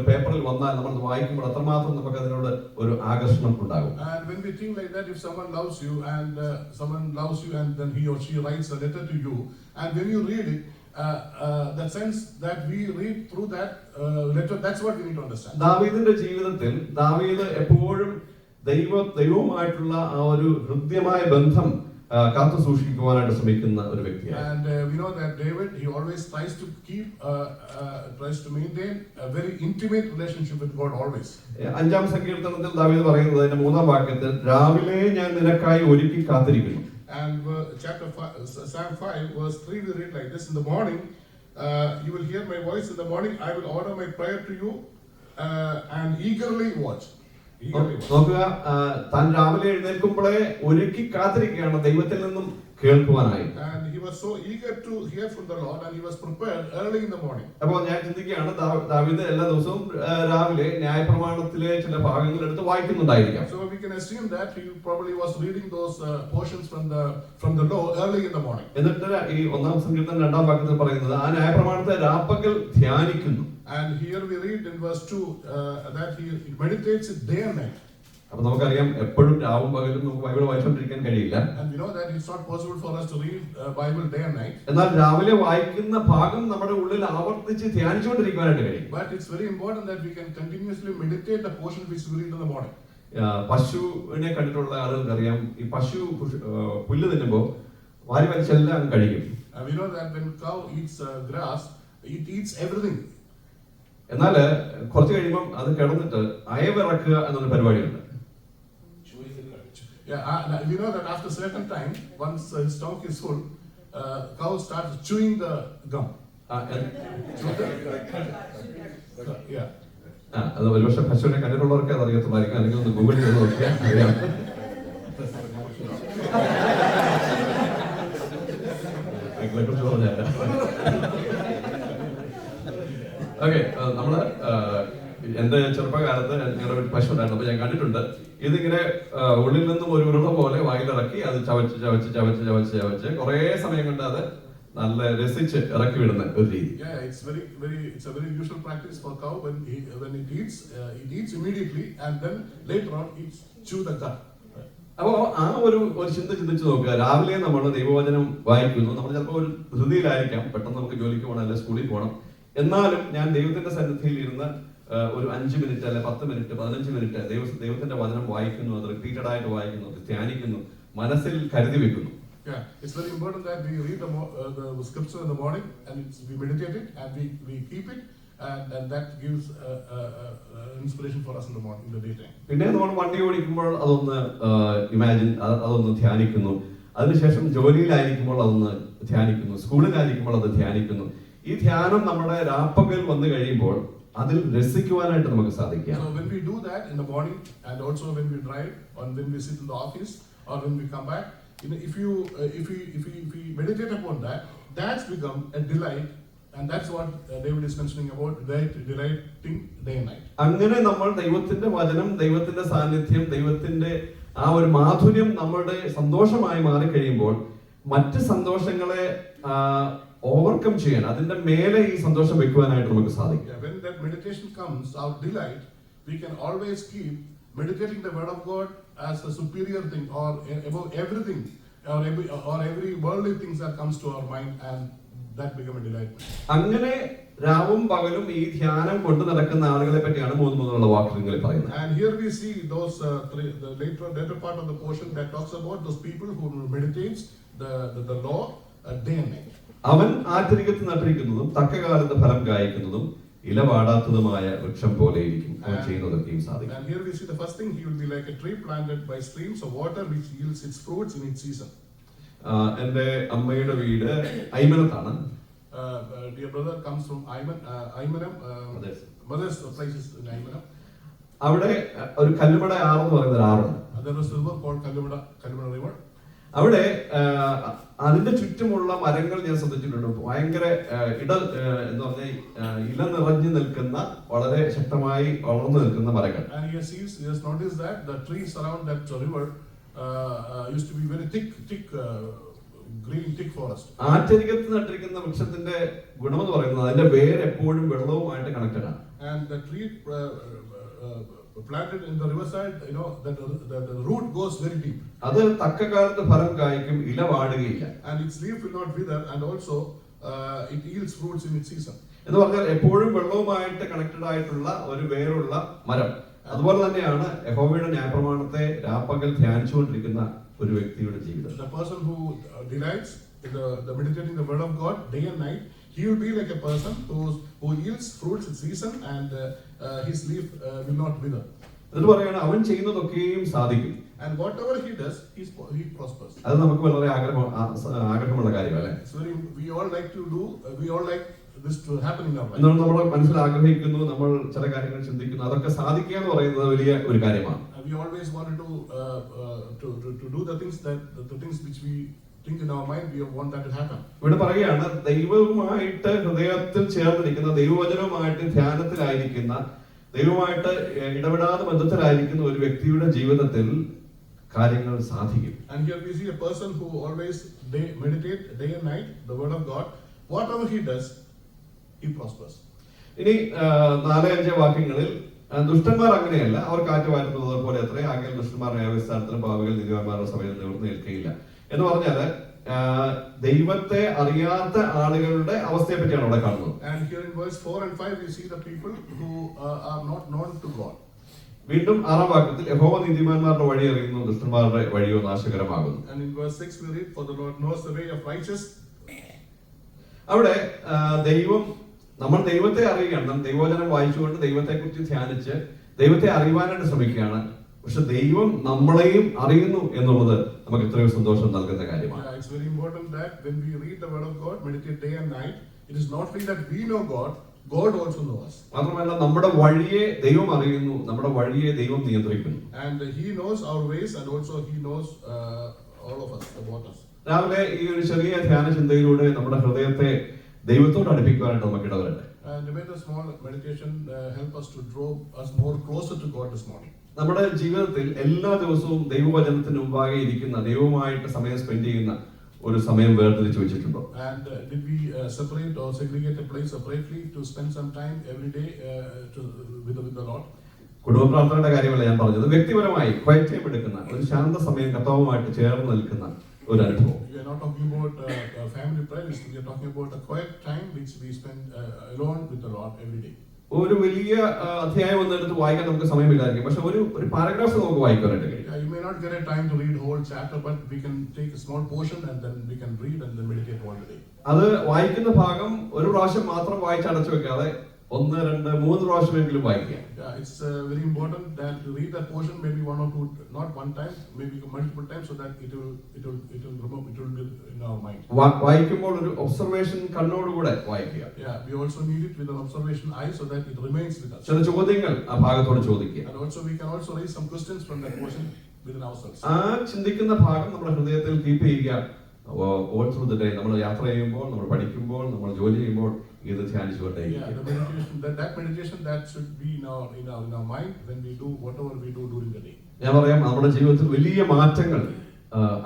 പേപ്പറിൽ വന്നാൽ നമ്മൾ വായിക്കുമ്പോൾ അത്രമാത്രം നമുക്ക് അതിനോട് ഒരു ആകർഷണം ഉണ്ടാകും. And when we think like that, if someone loves you and then he or she writes a letter to you, and when you read it, that sense that we read through that letter, that's what we need to understand. ദാവീദിന്റെ ജീവിതത്തിൽ ദാവീദ് എപ്പോഴും ദൈവവുമായിട്ടുള്ള ആ ഒരു ഹൃദ്യമായ ബന്ധം കാത്തു സൂക്ഷിക്കുവാനായിട്ട് ശ്രമിക്കുന്ന ഒരു വ്യക്തിയാണ്. And we know that David, he always tries to maintain a very intimate relationship with God always. 5-ാം സങ്കീർത്തനത്തിൽ ദാവീദ് പറയുന്നത്, അതിന്റെ 3-ാം വാക്യത്തിൽ, രാവിലെ ഞാൻ നിനക്കായി ഒരുക്കി കാത്തിരിക്കുന്നു. And Psalm 5 verse 3 we read like this: in the morning you will hear my voice, in the morning I will order my prayer to you and eagerly watch. നോക്കുക, താൻ രാവിലെ എഴുന്നേൽക്കുമ്പോഴേ ഒരുക്കി കാത്തിരിക്കുകയാണ് ദൈവത്തിൽ നിന്നും കേൾക്കുവാനായി. And he was so eager to hear from the Lord, and he was prepared early in the morning. അപ്പോൾ ഞാൻ ചിന്തിക്കുകയാണ്, ദാവീദ് എല്ലാ ദിവസവും രാവിലെ ന്യായപ്രമാണത്തിലെ ചില ഭാഗങ്ങൾ എടുത്ത് വായിക്കുന്നുണ്ടായിരിക്കാം. So we can assume that he probably was reading those portions from the law early in the morning. എന്നിട്ട് ഈ 1-ാം സങ്കീർത്തനം 2-ാം വാക്യത്തിൽ പറയുന്നത്, ആ ന്യായപ്രമാണത്തെ രാപ്പകൽ ധ്യാനിക്കുന്നു. And here we read in verse 2 that he meditates it day and night. അപ്പോൾ നമുക്കറിയാം, എപ്പോഴും രാവും പകലും നമുക്ക് ബൈബിൾ വായിച്ചുകൊണ്ടിരിക്കാൻ കഴിയില്ല. And we know that it's not possible for us to read Bible day and night. എന്നാൽ രാവിലെ വായിക്കുന്ന ഭാഗം നമ്മുടെ ഉള്ളിൽ ആവർത്തിച്ച് ധ്യാനിച്ചുകൊണ്ടിരിക്കാനായിട്ട് കഴിയും. But it's very important that we can continuously meditate the portion which we read in the morning. പശുവിനെ കണ്ടിട്ടുള്ള ആളുകൾക്ക് അറിയാം, ഈ പശു പുല്ല് തിന്നുമ്പോൾ വാരി വലിച്ചെല്ലാം കഴിയും. We know that when cow eats grass, it eats everything. എന്നാൽ കുറച്ച് കഴിയുമ്പോൾ അത് കിടന്നിട്ട് അയവിറക്കുക എന്നൊരു പരിപാടിയുണ്ട്. We know that after certain time, once his stomach is full, cow starts chewing the gum. അത് ഒരുപക്ഷെ പശുവിനെ കണ്ടിട്ടുള്ളവർക്ക് അത് അറിയത്തുള്ളായിരിക്കും, അല്ലെങ്കിൽ ഒന്ന് ഗൂഗിൾ ചെയ്ത് നോക്കിയാൽ അറിയാം. കുറിച്ച് പറഞ്ഞല്ല. ഓക്കെ, നമ്മള് എന്റെ ചെറുപ്പകാലത്ത് ഞങ്ങളുടെ ഒരു പശു ഉണ്ടായിരുന്നു. അപ്പൊ ഞാൻ കണ്ടിട്ടുണ്ട്, ഇതിങ്ങനെ ഉള്ളിൽ നിന്നും ഒരു ഉരുള പോലെ വായിലിറക്കി അത് ചവച്ച് കുറെ സമയം കൊണ്ട് അത് നല്ല രസിച്ച് ഇറക്കി വിടുന്ന ഒരു രീതി. It's a very usual practice for cow when it eats immediately, and then later on it chew the cud. അപ്പോൾ ആ ഒരു ചിന്ത ചിന്തിച്ച് നോക്കുക. രാവിലെ നമ്മൾ ദൈവവചനം വായിക്കുന്നു, നമ്മൾ ചിലപ്പോൾ ഒരു ധൃതിയിലായിരിക്കാം, പെട്ടെന്ന് നമുക്ക് ജോലിക്ക് പോകണം അല്ലെങ്കിൽ സ്കൂളിൽ പോകണം. എന്നാലും ഞാൻ ദൈവത്തിന്റെ സന്നിധിയിൽ ഇരുന്ന് ഒരു 5 മിനിറ്റ് അല്ലെ 10 മിനിറ്റ് 15 മിനിറ്റ് ദൈവത്തിന്റെ വചനം വായിക്കുന്നു, അത് റിപ്പീറ്റഡ് ആയിട്ട് വായിക്കുന്നു, അത് ധ്യാനിക്കുന്നു, മനസ്സിൽ കരുതി വെക്കുന്നു. Yeah, it's very important that we read the scripture in the morning and we meditate it and we keep it and that gives inspiration for us in the morning, in the daytime. പിന്നെ നമ്മൾ വണ്ടി ഓടിക്കുമ്പോൾ അതൊന്ന് ഇമാജിൻ, അതൊന്ന് ധ്യാനിക്കുന്നു. അതിനുശേഷം ജോലിയിലായിരിക്കുമ്പോൾ അതൊന്ന് ധ്യാനിക്കുന്നു, സ്കൂളിലായിരിക്കുമ്പോൾ അത് ധ്യാനിക്കുന്നു. ഈ ധ്യാനം നമ്മുടെ രാപ്പകൽ വന്നു കഴിയുമ്പോൾ അതിൽ രസിക്കുവാനായിട്ട് നമുക്ക് സാധിക്കാം. So when we do that in the morning and also when we drive or when we sit in the office or when we come back, if we meditate upon that, that's become a delight, and that's what David is mentioning about delighting day and night. അങ്ങനെ നമ്മൾ ദൈവത്തിന്റെ വചനം, ദൈവത്തിന്റെ സാന്നിധ്യം, ദൈവത്തിന്റെ ആ ഒരു മാധുര്യം നമ്മുടെ സന്തോഷമായി മാറിക്കഴിയുമ്പോൾ മറ്റ് സന്തോഷങ്ങളെ ഓവർകം ചെയ്യാൻ, അതിന്റെ മേലെ ഈ സന്തോഷം വെക്കുവാനായിട്ട് നമുക്ക് സാധിക്കും. When that meditation comes, our delight, we can always keep meditating the word of God as a superior thing or above everything or every worldly things that comes to our mind, and that become a delight. അങ്ങനെ രാവും പകലും ഈ ധ്യാനം കൊണ്ട് നടക്കുന്ന ആളുകളെ പറ്റിയാണ് 3 വാക്യങ്ങളിൽ പറയുന്നത്. And here we see those the later part of the portion that talks about those people who meditates the law day and night. അവൻ ആറ്റരികത്ത് നട്ടിരിക്കുന്നതും തക്കകാലത്ത് ഫലം കായ്ക്കുന്നതും ഇലവാടാത്തതുമായ വൃക്ഷം പോലെ ഇരിക്കും, അവൻ ചെയ്യുന്നതൊക്കെയും സാധിക്കും. And here we see the first thing, he will be like a tree planted by streams of water which yields its fruits in its season. എന്റെ അമ്മയുടെ വീട് ഐമനത്താണ്. Dear brother comes from Aymanam. Mother's place is in Aymanam. അവിടെ ഒരു കല്ലുമട ആറ് എന്ന് പറയുന്ന ഒരു ആറുണ്ട്. There was a river called Kallumada River. അവിടെ അതിന്റെ ചുറ്റുമുള്ള മരങ്ങൾ ഞാൻ ശ്രദ്ധിച്ചിട്ടുണ്ട്. ഭയങ്കര എന്താ പറഞ്ഞാൽ ഇല നിറഞ്ഞു നിൽക്കുന്ന, വളരെ ശക്തമായി വളർന്നു നിൽക്കുന്ന മരങ്ങൾ. And he has noticed that the trees around that river used to be very thick green thick forest. ആറ്റരികത്ത് നട്ടിരിക്കുന്ന വൃക്ഷത്തിന്റെ ഗുണമെന്ന് പറയുന്നത് അതിന്റെ വേര് എപ്പോഴും വെള്ളവുമായിട്ട് കണക്റ്റഡ് ആണ്. And the tree planted in the riverside, that the root goes very deep. അത് തക്കകാലത്ത് ഫലം കായ്ക്കും, ഇല വാടുകയില്ല. And its leaf will not wither, and also it yields fruits in its season. എന്ന് പറഞ്ഞാൽ എപ്പോഴും വെള്ളവുമായിട്ട് കണക്റ്റഡ് ആയിട്ടുള്ള ഒരു വേരുള്ള മരം. അതുപോലെ തന്നെയാണ് യഹോവയുടെ ന്യായപ്രമാണത്തെ രാപ്പകൽ ധ്യാനിച്ചുകൊണ്ടിരിക്കുന്ന ഒരു വ്യക്തിയുടെ ജീവിതം. The person who delights in the meditating the word of God day and night, he will be like a person who yields fruits in season, and his leaf will not wither. എന്നിട്ട് പറയാണ് അവൻ ചെയ്യുന്നതൊക്കെയും സാധിക്കും. And whatever he does, he prospers. അത് നമുക്ക് വളരെ ആഗ്രഹമുള്ള കാര്യമല്ലേ? We all like to do. We all like this to happen in our life. നമ്മുടെ മനസ്സിൽ ആഗ്രഹിക്കുന്നു, നമ്മൾ ചില കാര്യങ്ങൾ ചിന്തിക്കുന്നു, അതൊക്കെ സാധിക്കുക എന്ന് പറയുന്നത് വലിയ ഒരു കാര്യമാണ്. We always wanted to do the things which we think in our mind, we want that to happen. ഇവിടെ പറയുകയാണ് ദൈവവുമായിട്ട് ഹൃദയത്തിൽ ചേർന്നിരിക്കുന്ന, ദൈവവചനവുമായിട്ട് ധ്യാനത്തിലായിരിക്കുന്ന, ദൈവവുമായിട്ട് ഇടപെടാതെ ബന്ധത്തിലായിരിക്കുന്ന ഒരു വ്യക്തിയുടെ ജീവിതത്തിൽ കാര്യങ്ങൾ സാധിക്കും. And here we see a person who always meditate day and night the word of God. Whatever he does, he prospers. ഇനി 4-5 വാക്യങ്ങളിൽ ദുഷ്ടന്മാർ അങ്ങനെയല്ല, അവർ കാറ്റ് വാറ്റുന്നത് പോലെ അത്രേ, ആകെ ദുഷ്ടന്മാർ ന്യായവിസ്താരത്തിലും പാപികൾ നീതിമാന്മാരുടെ സഭയിൽ നിവർന്നു നിൽക്കുകയില്ല എന്ന് പറഞ്ഞാല് ദൈവത്തെ അറിയാത്ത ആളുകളുടെ അവസ്ഥയെ പറ്റിയാണ് അവിടെ കാണുന്നത്. And here in verse 4 and 5 we see the people who are not known to God. വീണ്ടും 6-ാം വാക്യത്തിൽ യഹോവ നീതിമാന്മാരുടെ വഴി അറിയുന്നു, ദുഷ്ടന്മാരുടെ വഴിയോ നാശകരമാകുന്നു. And in verse 6 we read, for the Lord knows the way of righteous. അവിടെ നമ്മൾ ദൈവത്തെ അറിയുകയാണ്, നാം ദൈവവചനം വായിച്ചുകൊണ്ട് ദൈവത്തെക്കുറിച്ച് ധ്യാനിച്ച് ദൈവത്തെ അറിയുവാനായിട്ട് ശ്രമിക്കുകയാണ്. പക്ഷെ ദൈവം നമ്മളെയും അറിയുന്നു എന്നുള്ളത് നമുക്ക് എത്രയോ സന്തോഷം നൽകുന്ന കാര്യമാണ്. It's very important that when we read the word of God, meditate day and night, it is not only that we know God, God also knows us. മാത്രമല്ല നമ്മുടെ വഴിയെ ദൈവം അറിയുന്നു, നമ്മുടെ വഴിയെ ദൈവം നിയന്ത്രിക്കുന്നു. And he knows our ways, and also he knows all of us, about us. രാവിലെ ഈ ഒരു ചെറിയ ധ്യാന ചിന്തയിലൂടെ നമ്മുടെ ഹൃദയത്തെ ദൈവത്തോട് അടുപ്പിക്കുവാനായിട്ട് നമുക്ക് ഇടവരട്ടെ. And may the small meditation help us to draw us more closer to God this morning. നമ്മുടെ ജീവിതത്തിൽ എല്ലാ ദിവസവും ദൈവവചനത്തിന് മുമ്പാകെ ഇരിക്കുന്ന, ദൈവവുമായിട്ട് സമയം സ്പെൻഡ് ചെയ്യുന്ന ഒരു സമയം വേർതിരിച്ചു വെച്ചിട്ടുണ്ടോ? And did we separate or segregate a place separately to spend some time every day with the Lord? കുടുംബ പ്രാർത്ഥനയുടെ കാര്യമല്ല ഞാൻ പറഞ്ഞത്, വ്യക്തിപരമായി ക്വയറ്റ് ടൈം എടുക്കുന്ന ഒരു ശാന്ത സമയം കർത്താവുമായിട്ട് ചേർന്ന് നിൽക്കുന്ന ഒരു അനുഭവം. We are not talking about family prayers. We are talking about a quiet time which we spend alone with the Lord every day. ഒരു വലിയ അധ്യായം ഒന്നെടുത്ത് വായിക്കാൻ നമുക്ക് സമയമില്ലായിരിക്കും, പക്ഷെ ഒരു പാരഗ്രാഫ് നമുക്ക് വായിക്കാനായിട്ട് കഴിയും. You may not get a time to read whole chapter, but we can take a small portion and then we can read and then meditate all the day. അത് വായിക്കുന്ന ഭാഗം ഒരു പ്രാവശ്യം മാത്രം വായിച്ചടച്ചു വെക്കാതെ 1, 2, 3 പ്രാവശ്യമെങ്കിലും വായിക്കുക. Yeah, it's very important that you read that portion maybe 1 or 2, not one time, maybe multiple times, so that it will be in our mind. വായിക്കുമ്പോൾ ഒരു ഒബ്സർവേഷൻ കണ്ണോടുകൂടെ വായിക്കുക. Yeah, we also need it with an observation eye so that it remains with us. ചില ചോദ്യങ്ങൾ ആ ഭാഗത്തോട് ചോദിക്കുക. And also we can also raise some questions from that portion within ourselves. ആ ചിന്തിക്കുന്ന ഭാഗം നമ്മുടെ ഹൃദയത്തിൽ കീപ്പ് ചെയ്യുക. ഓൾ ത്രൂ ദ ഡേ നമ്മൾ യാത്ര ചെയ്യുമ്പോൾ, നമ്മൾ പഠിക്കുമ്പോൾ, നമ്മൾ ജോലി ചെയ്യുമ്പോൾ ഇത് ധ്യാനിച്ചുകൊണ്ടേ. Yeah, the meditation, that meditation that should be in our mind when we do whatever we do during the day. ഞാൻ പറയാം, നമ്മുടെ ജീവിതത്തിൽ വലിയ മാറ്റങ്ങൾ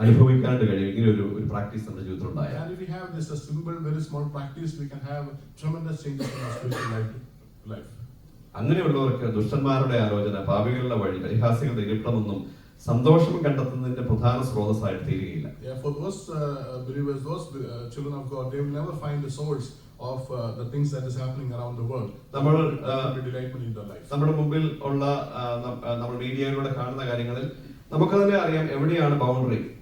അനുഭവിക്കാനായിട്ട് കഴിയും ഇങ്ങനെ ഒരു പ്രാക്ടീസ് നമ്മുടെ ജീവിതത്തിൽ ഉണ്ടായാൽ. And if we have this a simple, very small practice, we can have tremendous changes in our spiritual life. അങ്ങനെയുള്ളവർക്ക് ദുഷ്ടന്മാരുടെ ആലോചന, പാപികളുടെ വഴി, പരിഹാസികളുടെ ഇരിപ്പിടമൊന്നും സന്തോഷം കണ്ടെത്തുന്നതിന്റെ പ്രധാന സ്രോതസ്സായിട്ട് തീരുകയില്ല. Yeah, for those believers, those children of God, they will never find the source of the things that is happening around the world. Delightment in their life. നമ്മുടെ മുമ്പിൽ ഉള്ള നമ്മൾ മീഡിയയിലൂടെ കാണുന്ന കാര്യങ്ങളിൽ നമുക്ക് തന്നെ അറിയാം എവിടെയാണ്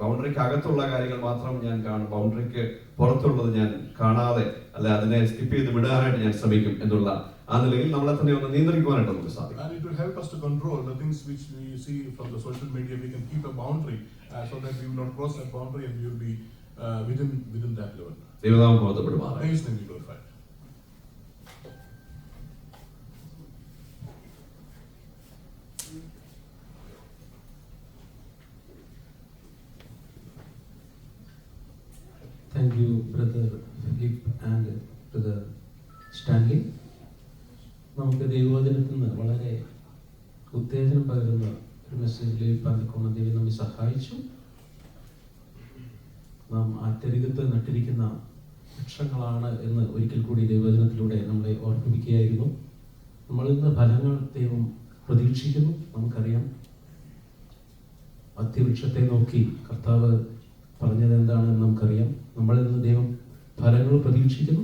ബൗണ്ടറിക്ക് അകത്തുള്ള കാര്യങ്ങൾ മാത്രം ഞാൻ കാണും, ബൗണ്ടറിക്ക് പുറത്തുള്ളത് ഞാൻ കാണാതെ അല്ല അതിനെ സ്കിപ്പ് ചെയ്ത് വിടാനായിട്ട് ഞാൻ ശ്രമിക്കും എന്നുള്ള ആ നിലയിൽ നമ്മളെ തന്നെ ഒന്ന് നിയന്ത്രിക്കുവാനായിട്ട് നമുക്ക് സാധിക്കും. And it will help us to control the things which we see from the social media. We can keep a boundary so that we will not cross that boundary and we will be within that level. ദൈവനാമം മഹത്വപ്പെടുമാറാകട്ടെ. His name be glorified. Thank you, Brother Philip and Brother Stanley. നമുക്ക് ദൈവവചനത്തിൽ നിന്ന് വളരെ ഉത്തേജനം പകരുന്ന ഒരു മെസ്സേജിൽ പങ്കെടുക്കുന്ന ദൈവം നമ്മെ സഹായിച്ചു. നാം ആറ്റരികത്ത് നട്ടിരിക്കുന്ന വൃക്ഷങ്ങളാണ് എന്ന് ഒരിക്കൽ കൂടി ദൈവവചനത്തിലൂടെ നമ്മളെ ഓർമ്മിപ്പിക്കുകയായിരുന്നു. നമ്മളിൽ നിന്ന് ഫലങ്ങൾ ദൈവം പ്രതീക്ഷിക്കുന്നു. നമുക്കറിയാം, അത്തിവൃക്ഷത്തെ നോക്കി കർത്താവ് പറഞ്ഞത് എന്താണെന്ന് നമുക്കറിയാം. നമ്മളിൽ നിന്ന് ദൈവം ഫലങ്ങൾ പ്രതീക്ഷിക്കുന്നു.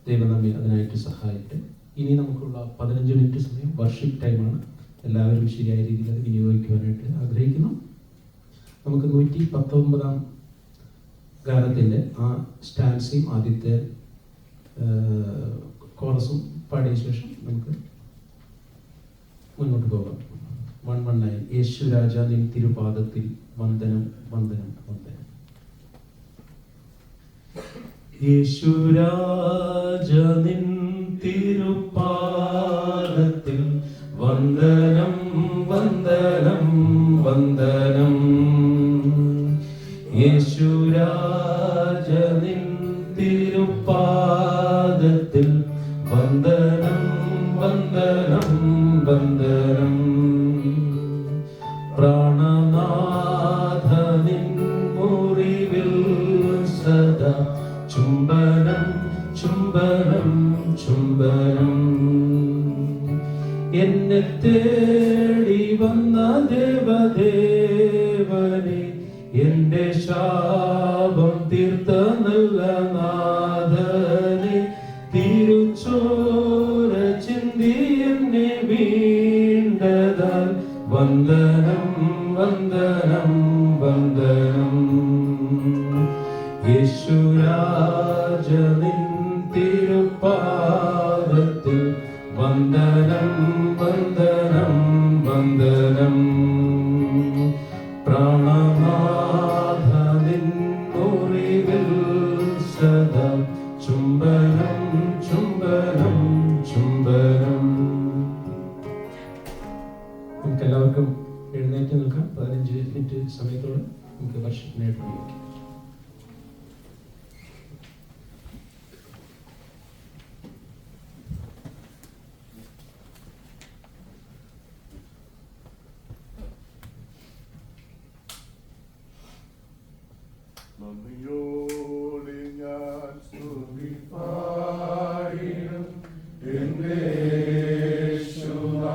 ദൈവം നമ്മെ അതിനായിട്ട് സഹായിക്കട്ടെ. ഇനി നമുക്കുള്ള 15 മിനിറ്റ് സമയം വർഷിപ്പ് ടൈമാണ്. എല്ലാവരും ശരിയായ രീതിയിൽ അത് വിനിയോഗിക്കുവാനായിട്ട് ആഗ്രഹിക്കുന്നു. നമുക്ക് 119 ഗാനത്തിൻ്റെ ആ സ്റ്റാൻസിയും ആദ്യത്തെ കോറസും പാടിയ ശേഷം നമുക്ക് മുന്നോട്ട് പോകാം. 119 യേശു രാജ നിൻ തിരുപാദത്തിൽ വന്ദനം വന്ദനം വന്ദനം. യേശു രാജ നിൻ തിരുപാദത്തിൽ വന്ദനം വന്ദനം വന്ദനം. യേശു രാജ നിൻ തിരുപാദത്തിൽ വന്ദനം വന്ദനം വന്ദനം. പ്രാണനാഥ നിൻ മുറിവിൽ സദാ ചുംബനം ചുംബനം ചുംബനം. എന്നെ തേടി വന്ന ദേവദേവനെ, എന്റെ ശാപം തീർത്ത നല്ല നാഥനെ, തിരുച്ചോര ചിന്തി എന്നെ വീണ്ടതാൽ വന്ദനം വന്ദനം വന്ദനം. യേശു രാജ നിൻ തിരുപാദത്തിൽ വന്ദനം വന്ദനം വന്ദനം. പ്രാണനാഥ നിൻ മുറിവിൽ സദാ ചുംബനം ചുംബനം ചുംബനം. നമുക്ക് എല്ലാവർക്കും എഴുന്നേറ്റ് നിൽക്കാം. 15 മിനിറ്റ് സമയത്തോടെ നമുക്ക് വർഷിപ്പിനായിട്ട് ഉപയോഗിക്കാം. നന്ദിയോടെ ഞാൻ സ്തുതിപ്പാടിടും എന്റെ യേശുനാഥ.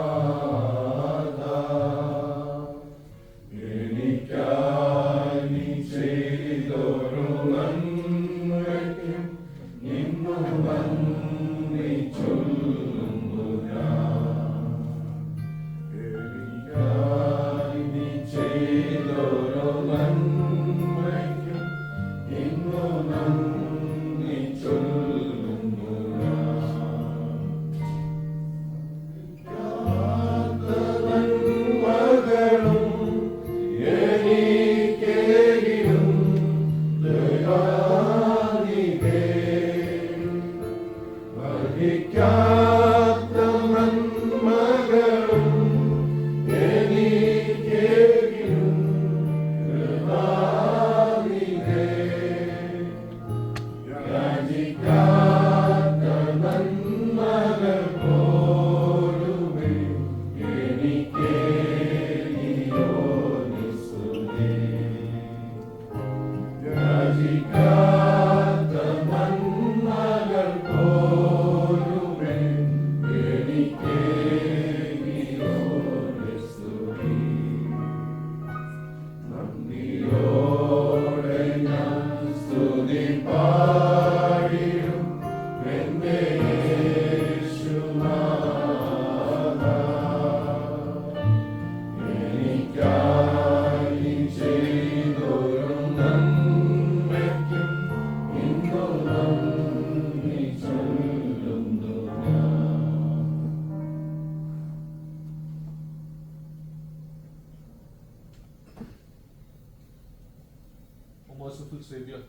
Merciful Savior,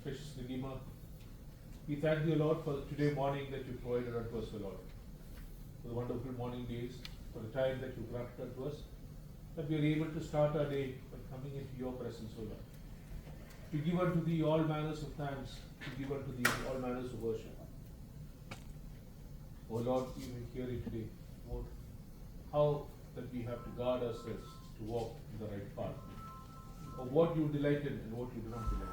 precious Redeemer, we thank you, Lord, for today morning that you provided unto us, Lord. For the wonderful morning days, for the time that you granted unto us, that we are able to start our day by coming into your presence, O Lord. To give unto thee all manners of thanks, to give unto thee all manners of worship. O Lord, we may hear it today, Lord, how that we have to guard ourselves to walk in the right path, of what you delight in and what you do not delight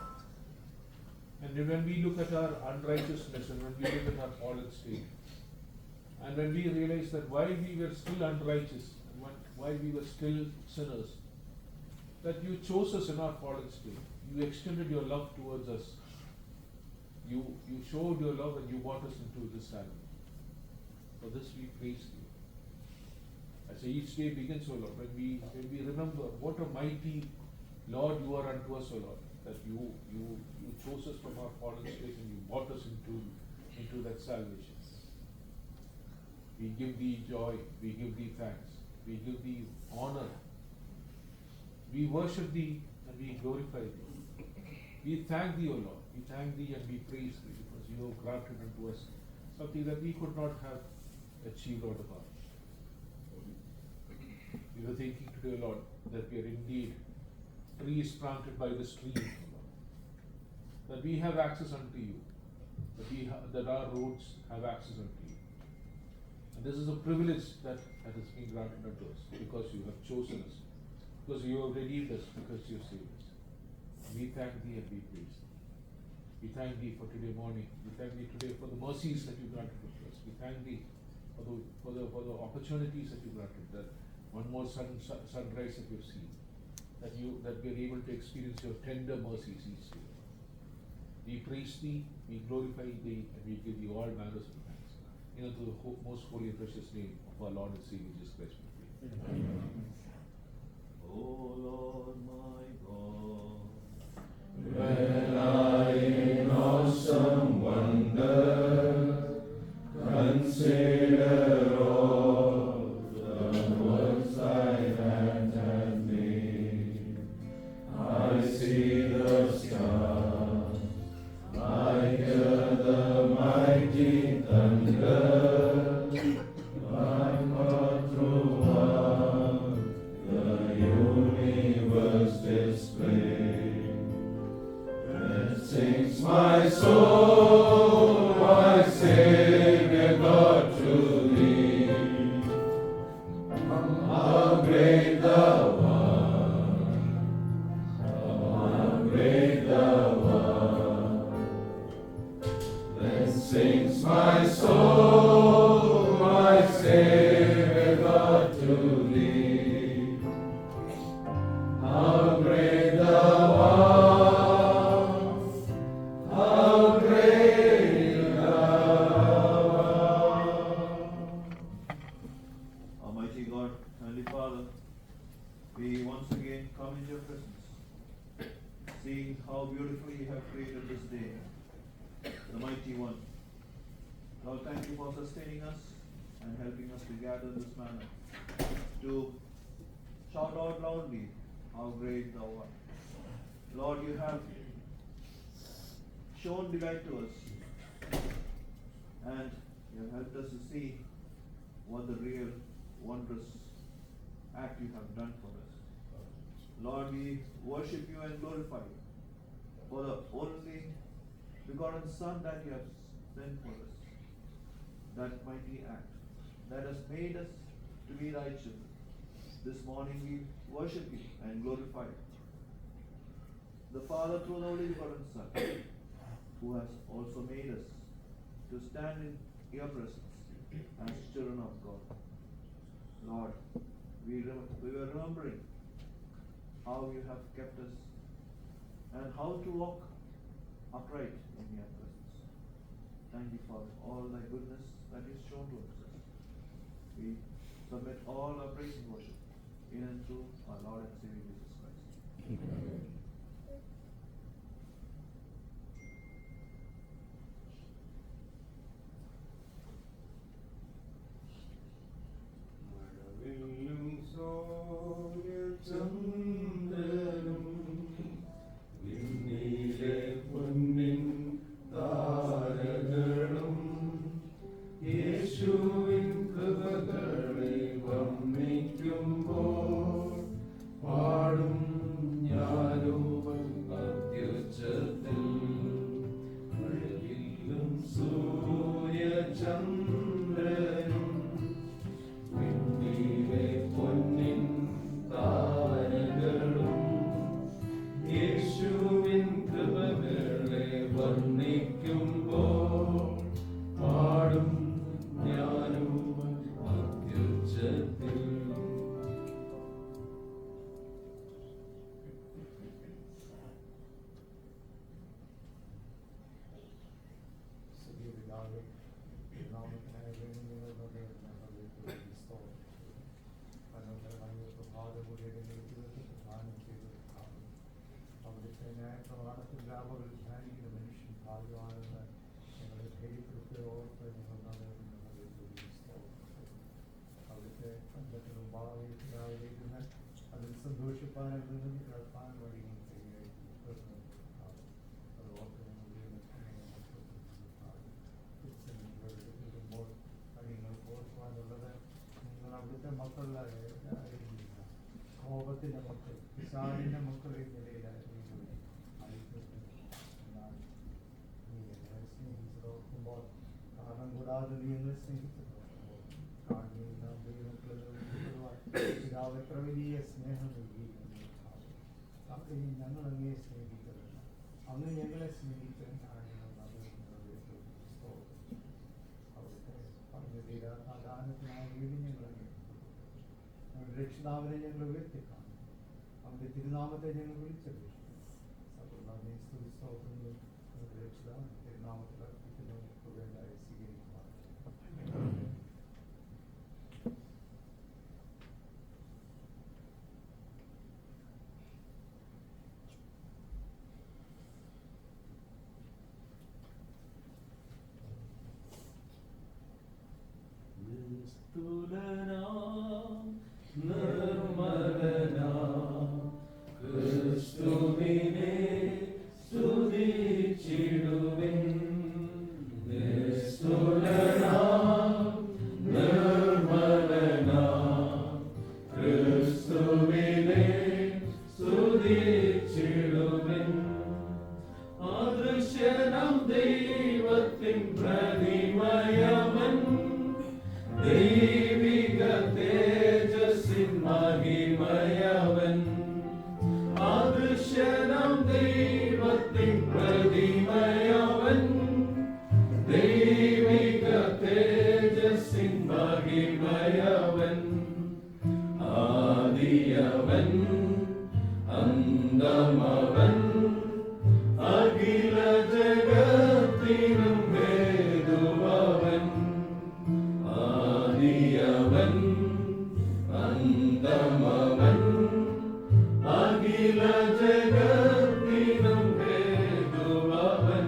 in. And when we look at our unrighteousness and when we look at our fallen state, and when we realize that while we were still unrighteous and while we were still sinners, that you chose us in our fallen state, you extended your love towards us, you showed your love and you brought us into this family. For this we praise you. As each day begins, O Lord, when we remember what a mighty Lord you are unto us, O Lord, that you chose us from our fallen state and you brought us into that salvation. We give thee joy, we give thee thanks, we give thee honor. We worship thee and we glorify thee. We thank thee, O Lord, we thank thee and we praise thee because you have granted unto us something that we could not have achieved out of ours. We were thinking today, Lord, that we are indeed trees planted by the stream, Lord, that we have access unto you, that our roads have access unto you. And this is a privilege that has been granted unto us because you have chosen us, because you have redeemed us, because you have saved us. We thank thee and we praise thee. We thank thee for today morning. We thank thee today for the mercies that you granted unto us. We thank thee for the opportunities that you granted, that one more sunrise that we have seen, that we are able to experience your tender mercies each day. We praise thee, we glorify thee, and we give thee all manners of thanks. In the most holy and precious name of our Lord and Savior Jesus Christ, we pray. Amen. O Lord my God, when I in awesome wonder consider all the works thy hand hath made, I see the stars, I hear the mighty thunder, my God throughout the universe displayed. Then sings my soul, my Savior God, to thee. How great thou art, how great thou art. Then sings my soul, my Savior God, to thee. How great thou art, how great thou art. Almighty God, Heavenly Father, we once again come in your presence, seeing how beautifully you have created this day, the Mighty One. Lord, thank you for sustaining us and helping us to gather in this manner, to shout out loudly how great thou art. Lord, you have shown delight to us, and you have helped us to see what the real wondrous act you have done for us. Lord, we worship you and glorify you for the only begotten Son that you have sent for us. That mighty act that has made us to be thy children. This morning we worship you and glorify you. the Father through the only begotten Son, who has also made us to stand in your presence as children of God. Lord, we were remembering how you have kept us and how to walk upright in your presence. Thank you for all thy goodness that is shown to us. We submit all our praise and worship in and through our Lord and Savior Jesus Christ. Amen. ചന്ദ്രനും വിണ്ണിലെ പൊന്നിൻ താരകളും യേശുവിൻ കൃപകളെ വർണ്ണിക്കുമ്പോൾ പാടും ഞാനും അത്യുച്ചത്തിൽ മഴവില്ലും സൂര്യചന്ദ്രനും വിണ്ണിലെ പൊന്നിൻ താരകളും യേശുവിൻ കൃപകളെ വർണ്ണിക്കുമ്പോൾ പാടും ഞാനും അത്യുച്ചത്തിൽ. പ്രമാണത്തിൽ വ്യാപകൾ ധ്യാനിക്കുന്ന മനുഷ്യൻ ഭാഗ്യവാനെന്ന് ഞങ്ങളെ ധൈര്യപ്പെടുത്തിയ ഓർത്ത് ഞങ്ങൾ അവിടുത്തെ ബന്ധത്തിനും ഭാവിയിലിരുന്ന അതിൽ സന്തോഷിപ്പാനും നിന്ന് കേൾപ്പാനും വഴി അത് ഓർത്ത് ഞങ്ങൾ നിങ്ങൾക്ക് ഓർക്കുവാനുള്ളത് നിങ്ങൾ അവിടുത്തെ മക്കളിലായിരിക്കും കോപത്തിൻ്റെ മക്കൾ പിശാചിൻ്റെ മക്കൾ ഈ നിലയിലായിരിക്കും. സ്നേഹിച്ചതോർക്കുമ്പോൾ കാരണം കൂടാതെ നീ എന്നെ സ്നേഹിച്ചതോർക്കുമ്പോൾ പിതാവ് എത്ര വലിയ സ്നേഹം നൽകിയിരിക്കുന്നു. ഞങ്ങൾ അങ്ങേ സ്നേഹിക്കുന്നത് അങ്ങ് ഞങ്ങളെ സ്നേഹിച്ചതിനാണ് അവിടുത്തെ പറഞ്ഞു തീരാത്ത ദാനത്തിനായ വീട് ഞങ്ങൾ രക്ഷിതാവിനെ ഞങ്ങൾ ഉയർത്തിക്കാണും. അവൻ്റെ തിരുനാമത്തെ ഞങ്ങൾ വിളിച്ചപേക്ഷിക്കും. സകലനാമേ സ്തുതിസ്തോത്രങ്ങളും രക്ഷിതാവ് തിരുനാമത്തിൽ അർപ്പിക്കുന്നു. വേണ്ടായി സ്വീകരിക്കുവാൻ നിർമ്മലനാം ക്രിസ്തുവിനെ സ്തുതിച്ചിടുവിൻ. നിസ്തുലനാം നിർമ്മലനാം ക്രിസ്തുവിനെ സ്തുതിച്ചിടുവിൻ. അദൃശ്യനാം ദൈവത്തിൻ പ്രതിമയവൻ ദൈവിക തേജസ്സിൻ മഹിമയവൻ. അദൃശ്യനാം ദൈവത്തിൻ പ്രതിമയവൻ ദൈവിക തേജസ്സിൻ മഹിമയവൻ. ആദിയവൻ അന്തമവൻ അഖില ജഗത്തിനും ഹേതുവവൻ. ആദിയവൻ അന്തമവൻ അഖില ജഗത്തിനും ഹേതുവവൻ.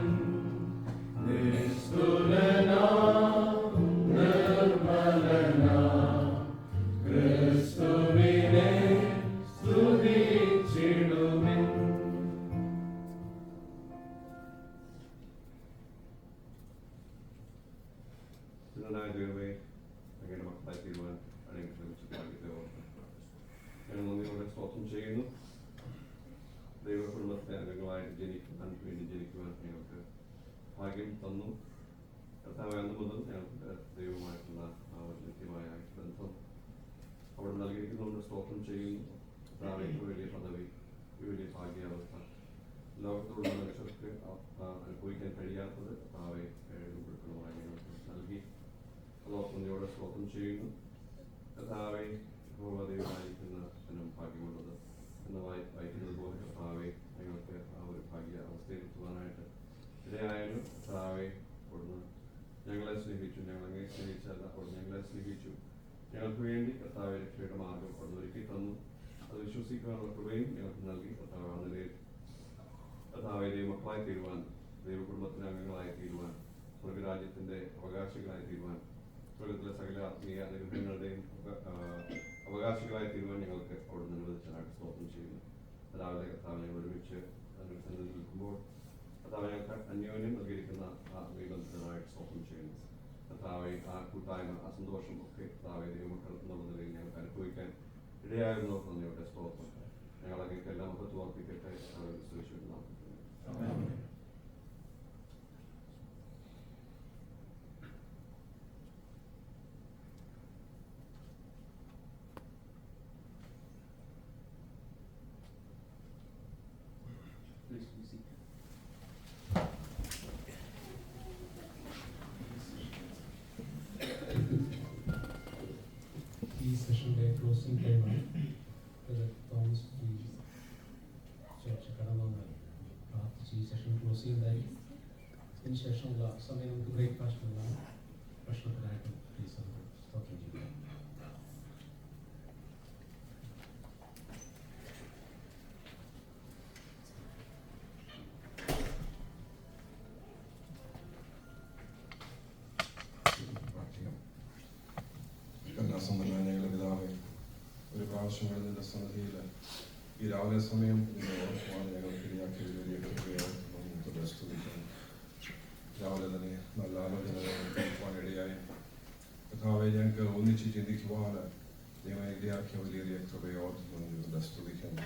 നിസ്തുലനാം നിർമ്മലനാം ക്രിസ്തുവിനെ സ്തുതിച്ചിടുവിൻ. ദൈവമേ, അങ്ങയുടെ മക്കളായി തീരുവാൻ അല്ലെങ്കിൽ ശ്രമിച്ച ഭാഗ്യത്തെ ഓർത്ത് ഞങ്ങൾ നന്ദിയോടെ സ്തോത്രം ചെയ്യുന്നു. ദൈവകുടുംബത്തിലെ അംഗങ്ങളായിട്ട് ജനിക്കുവാൻ വേണ്ടി ജനിക്കുവാൻ ഞങ്ങൾക്ക് ഭാഗ്യം തന്നു. കർത്താവ് അന്ന് മുതൽ ഞങ്ങൾക്ക് ദൈവവുമായിട്ടുള്ള ആ ഒരു നിത്യമായ ബന്ധം അവിടെ നൽകിയിരിക്കുന്നതുകൊണ്ട് സ്തോത്രം ചെയ്യുന്നു. കർത്താവ് വലിയ പദവി, വലിയ ഭാഗ്യാവസ്ഥ ലോകത്തിലുള്ള മനുഷ്യർക്ക് അനുഭവിക്കാൻ കഴിയാത്തത് കർത്താവെ രൂപപ്പെടുത്തുന്നതായി ഞങ്ങൾക്ക് നൽകി. അതോടൊപ്പം നിങ്ങളുടെ സ്തോത്രം ചെയ്യുന്നു. കർത്താവെ ദൈവമായിരിക്കുന്ന ജനം ഭാഗ്യമുള്ളത് എന്ന് വായിക്കുന്നത് പോലെ കർത്താവെ ഞങ്ങൾക്ക് ആ ഒരു ഭാഗ്യ അവസ്ഥയിലെത്തുവാനായിട്ട് ഇടയായാലും കർത്താവെ അവിടുന്ന് ഞങ്ങളെ സ്നേഹിച്ചു, ഞങ്ങളെ സ്നേഹിച്ചല്ല, അവിടുന്ന് ഞങ്ങളെ സ്നേഹിച്ചു. ഞങ്ങൾക്ക് വേണ്ടി കർത്താവെ രക്ഷയുടെ മാർഗം അവിടുന്ന് ഒരുക്കി തന്നു. അത് വിശ്വസിക്കുവാനുള്ള കൃപയും ഞങ്ങൾക്ക് നൽകി. കർത്താവ് ആ നിലയിൽ കർത്താവെ ദൈവമക്കളായി തീരുവാൻ, ദൈവകുടുംബത്തിന് അംഗങ്ങളായി തീരുവാൻ, സ്വർഗരാജ്യത്തിന്റെ അവകാശികളായി തീരുവാൻ, സ്വർഗത്തിലെ സകല ആത്മീയ അനുഗ്രഹങ്ങളുടെയും അവകാശികളായി തീരുവാൻ ഞങ്ങൾക്ക് അവിടുന്ന് അനുവദിച്ചതായിട്ട് സ്തോത്രം ചെയ്യുന്നു. രാവിലെ കർത്താവ് ഞങ്ങൾ ഒരുമിച്ച് സന്നിധിയിൽ നിൽക്കുമ്പോൾ കർത്താവ് ഞങ്ങൾക്ക് അന്യോന്യം നൽകിയിരിക്കുന്ന ആത്മീയബന്ധത്തിനായിട്ട് സ്തോത്രം ചെയ്യുന്നു. കർത്താവെ ആ കൂട്ടായ്മ, ആ സന്തോഷം ഒക്കെ കർത്താവെ ദൈവമക്കൾ എന്നുള്ള നിലയിൽ ഞങ്ങൾക്ക് അനുഭവിക്കാൻ ഇടയായിരുന്നു. നന്ദിയുടെ സ്തോത്രം. ഞങ്ങൾ അങ്ങേക്ക് എല്ലാം മഹത്വം അർപ്പിക്കട്ടെ. ഈ സെഷന്റെ ക്ലോസിംഗ് ടൈമാണ്. തോമസ് ചർച്ച കടന്നുകൊണ്ട് പ്രാർത്ഥിച്ച് ഈ സെഷൻ ക്ലോസ് ചെയ്യുന്നതായി. ഇതിനുശേഷമുള്ള സമയം നമുക്ക് ബ്രേക്ക്ഫാസ്റ്റിനുള്ള ഭക്ഷണത്തിനായിട്ടും പ്ലീസ് സ്തോത്രം ചെയ്യുക. ഞങ്ങളുടെ പിതാവേ, ഒരു പ്രാവശ്യം നിന്റെ സന്നിധിയിൽ ഈ രാവിലെ സമയം ഓർക്കുവാൻ ഞങ്ങൾക്ക് ഇടയാക്കിയ വലിയ കൃപയെ സ്തുതിക്കുന്നു. രാവിലെ തന്നെ നല്ല ആലോചനകൾ ഇടയായി കർത്താവെ ഞങ്ങൾക്ക് ഒന്നിച്ച് ചിന്തിക്കുവാൻ ഞങ്ങളെ ഇടയാക്കിയ വലിയ കൃപയോർത്തുന്നതിനെ സ്തുതിക്കുന്നു.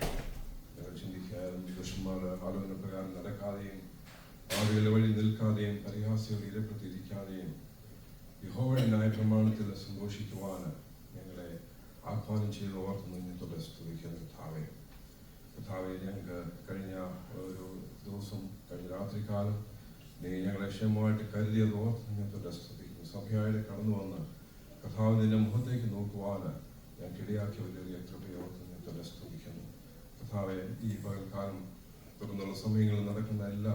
ഞങ്ങൾ ചിന്തിക്കാനും ദുഷ്ടന്മാരുടെ ആലോചന പ്രകാരം നടക്കാതെയും ഭാവികളുടെ വഴി നിൽക്കാതെയും പരിഹാസികൾ ഇരപ്പെട്ടിരിക്കാതെയും യഹോവയുടെ ന്യായപ്രമാണത്തിൽ സന്തോഷിക്കുവാൻ ഞങ്ങളെ ആഹ്വാനം ചെയ്ത് ഓർത്തുന്നതിനെ സ്തുതിക്കുന്നു. കർത്താവെ ഞങ്ങൾക്ക് കഴിഞ്ഞ ഒരു ദിവസം, കഴിഞ്ഞ രാത്രികാലം നീ ഞങ്ങളെ ക്ഷേമമായിട്ട് കരുതിയത് ഓർത്തുന്നതിനെ സ്തുതിക്കുന്നു. സഭയായിട്ട് കടന്നു വന്ന് കർത്താവ് നിന്റെ മുഖത്തേക്ക് നോക്കുവാൻ ഞങ്ങൾക്ക് ഇടയാക്കിയ വലിയ കൃപയെ ഓർത്തുന്നതിനെ സ്തുതിക്കുന്നു. കർത്താവെ ഈ പകൽക്കാലം തുടർന്നുള്ള സമയങ്ങളിൽ നടക്കുന്ന എല്ലാ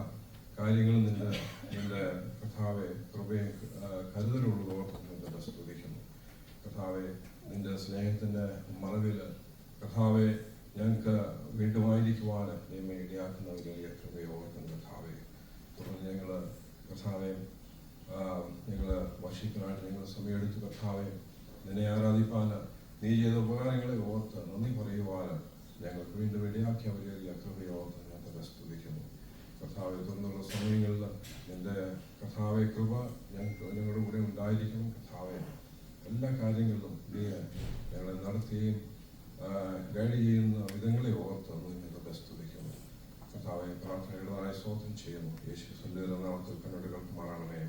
കാര്യങ്ങളും നിന്റെ കർത്താവെ കൃപയും കരുതലുള്ളത് ഓർത്തുന്നതിനെ സ്തുതിക്കുന്നു. കർത്താവെ നിന്റെ സ്നേഹത്തിന്റെ മറവിൽ കർത്താവെ ഞങ്ങൾക്ക് വീണ്ടുമായിരിക്കുവാൻ നിയമം ഇടയാക്കുന്ന വലിയ കൃപയെ ഓർക്കുന്ന കർത്താവെ തുടർന്ന് കർത്താവെ ഞങ്ങൾ വർഷിക്കാനായിട്ട് ഞങ്ങൾ സമയമെടുത്ത് കർത്താവെ നിന്നെ ആരാധിപ്പാൻ നീ ചെയ്ത ഉപകാരങ്ങളെ ഓർത്ത് നന്ദി പറയുവാൻ ഞങ്ങൾക്ക് വീണ്ടും ഇടയാക്കിയ വലിയ കൃപയെ ഓർത്ത് ഞാൻ തന്നെ സ്തുതിക്കുന്നു. കർത്താവെ തുടർന്നുള്ള സമയങ്ങളിൽ നിന്റെ കർത്താവെ കൃപ ഞങ്ങളുടെ കൂടെ ഉണ്ടായിരിക്കണം. കർത്താവെ എല്ലാ കാര്യങ്ങളിലും നീ ഞങ്ങളെ നടത്തുകയും ഗൈഡ് ചെയ്യുന്ന വിധങ്ങളെ ഓർത്ത് നിന്നെ സ്തുതിക്കുന്നു. കർത്താവെ പ്രാർത്ഥനയുടേതായ സ്തോത്രം ചെയ്യുന്നു. യേശുവിന്റെ നാമത്തിൽ കണ്ണുകൾക്ക് മാറണമേ.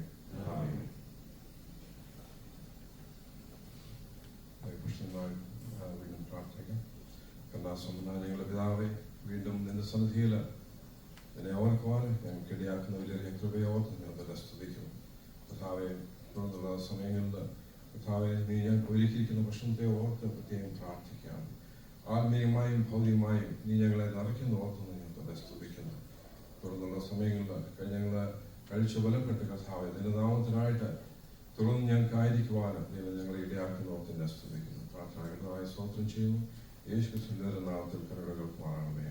വീണ്ടും പ്രാർത്ഥിക്കാം. കർണാസമ്പന്ന ഞങ്ങളുടെ പിതാവെ, വീണ്ടും നിന്റെ സന്നിധിയിൽ നിന്നെ ഓർക്കുവാൻ ഞങ്ങൾക്ക് ഇടയാക്കുന്ന വലിയ കൃപയെ ഓർത്ത് നിന്നെ സ്തുതിക്കുന്നു. കർത്താവെ തുടർന്നുള്ള സമയങ്ങളിൽ കർത്താവെ നീ ഞങ്ങൾക്ക് ഒരുക്കിയിരിക്കുന്ന ഭക്ഷണത്തെ ഓർത്ത് പ്രത്യേകം പ്രാർത്ഥിക്കാം. ആത്മീയമായും ഭൗതികമായും നീ ഞങ്ങളെ നിറയ്ക്കുന്ന ഓർത്ത് നിന്നെ സ്തുതിക്കുന്നു. തുടർന്നുള്ള സമയങ്ങളിൽ ഞങ്ങൾ കഴിച്ചു ബലപ്പെട്ട് കർത്താവെ നിന്റെ നാമത്തിനായിട്ട് തുടർന്ന് ഞങ്ങൾക്കായിരിക്കുവാൻ ദൈവം ഞങ്ങളെ ഇടയാക്കുന്ന ഓർത്തിനെ സ്തുതിക്കുന്നു. പ്രാർത്ഥനയുടേതായ സ്തോത്രം ചെയ്യുന്നു. യേശുക്രിസ്തുവിന്റെ നാമത്തിൽ കരുണകൾക്ക് മാറണമേ.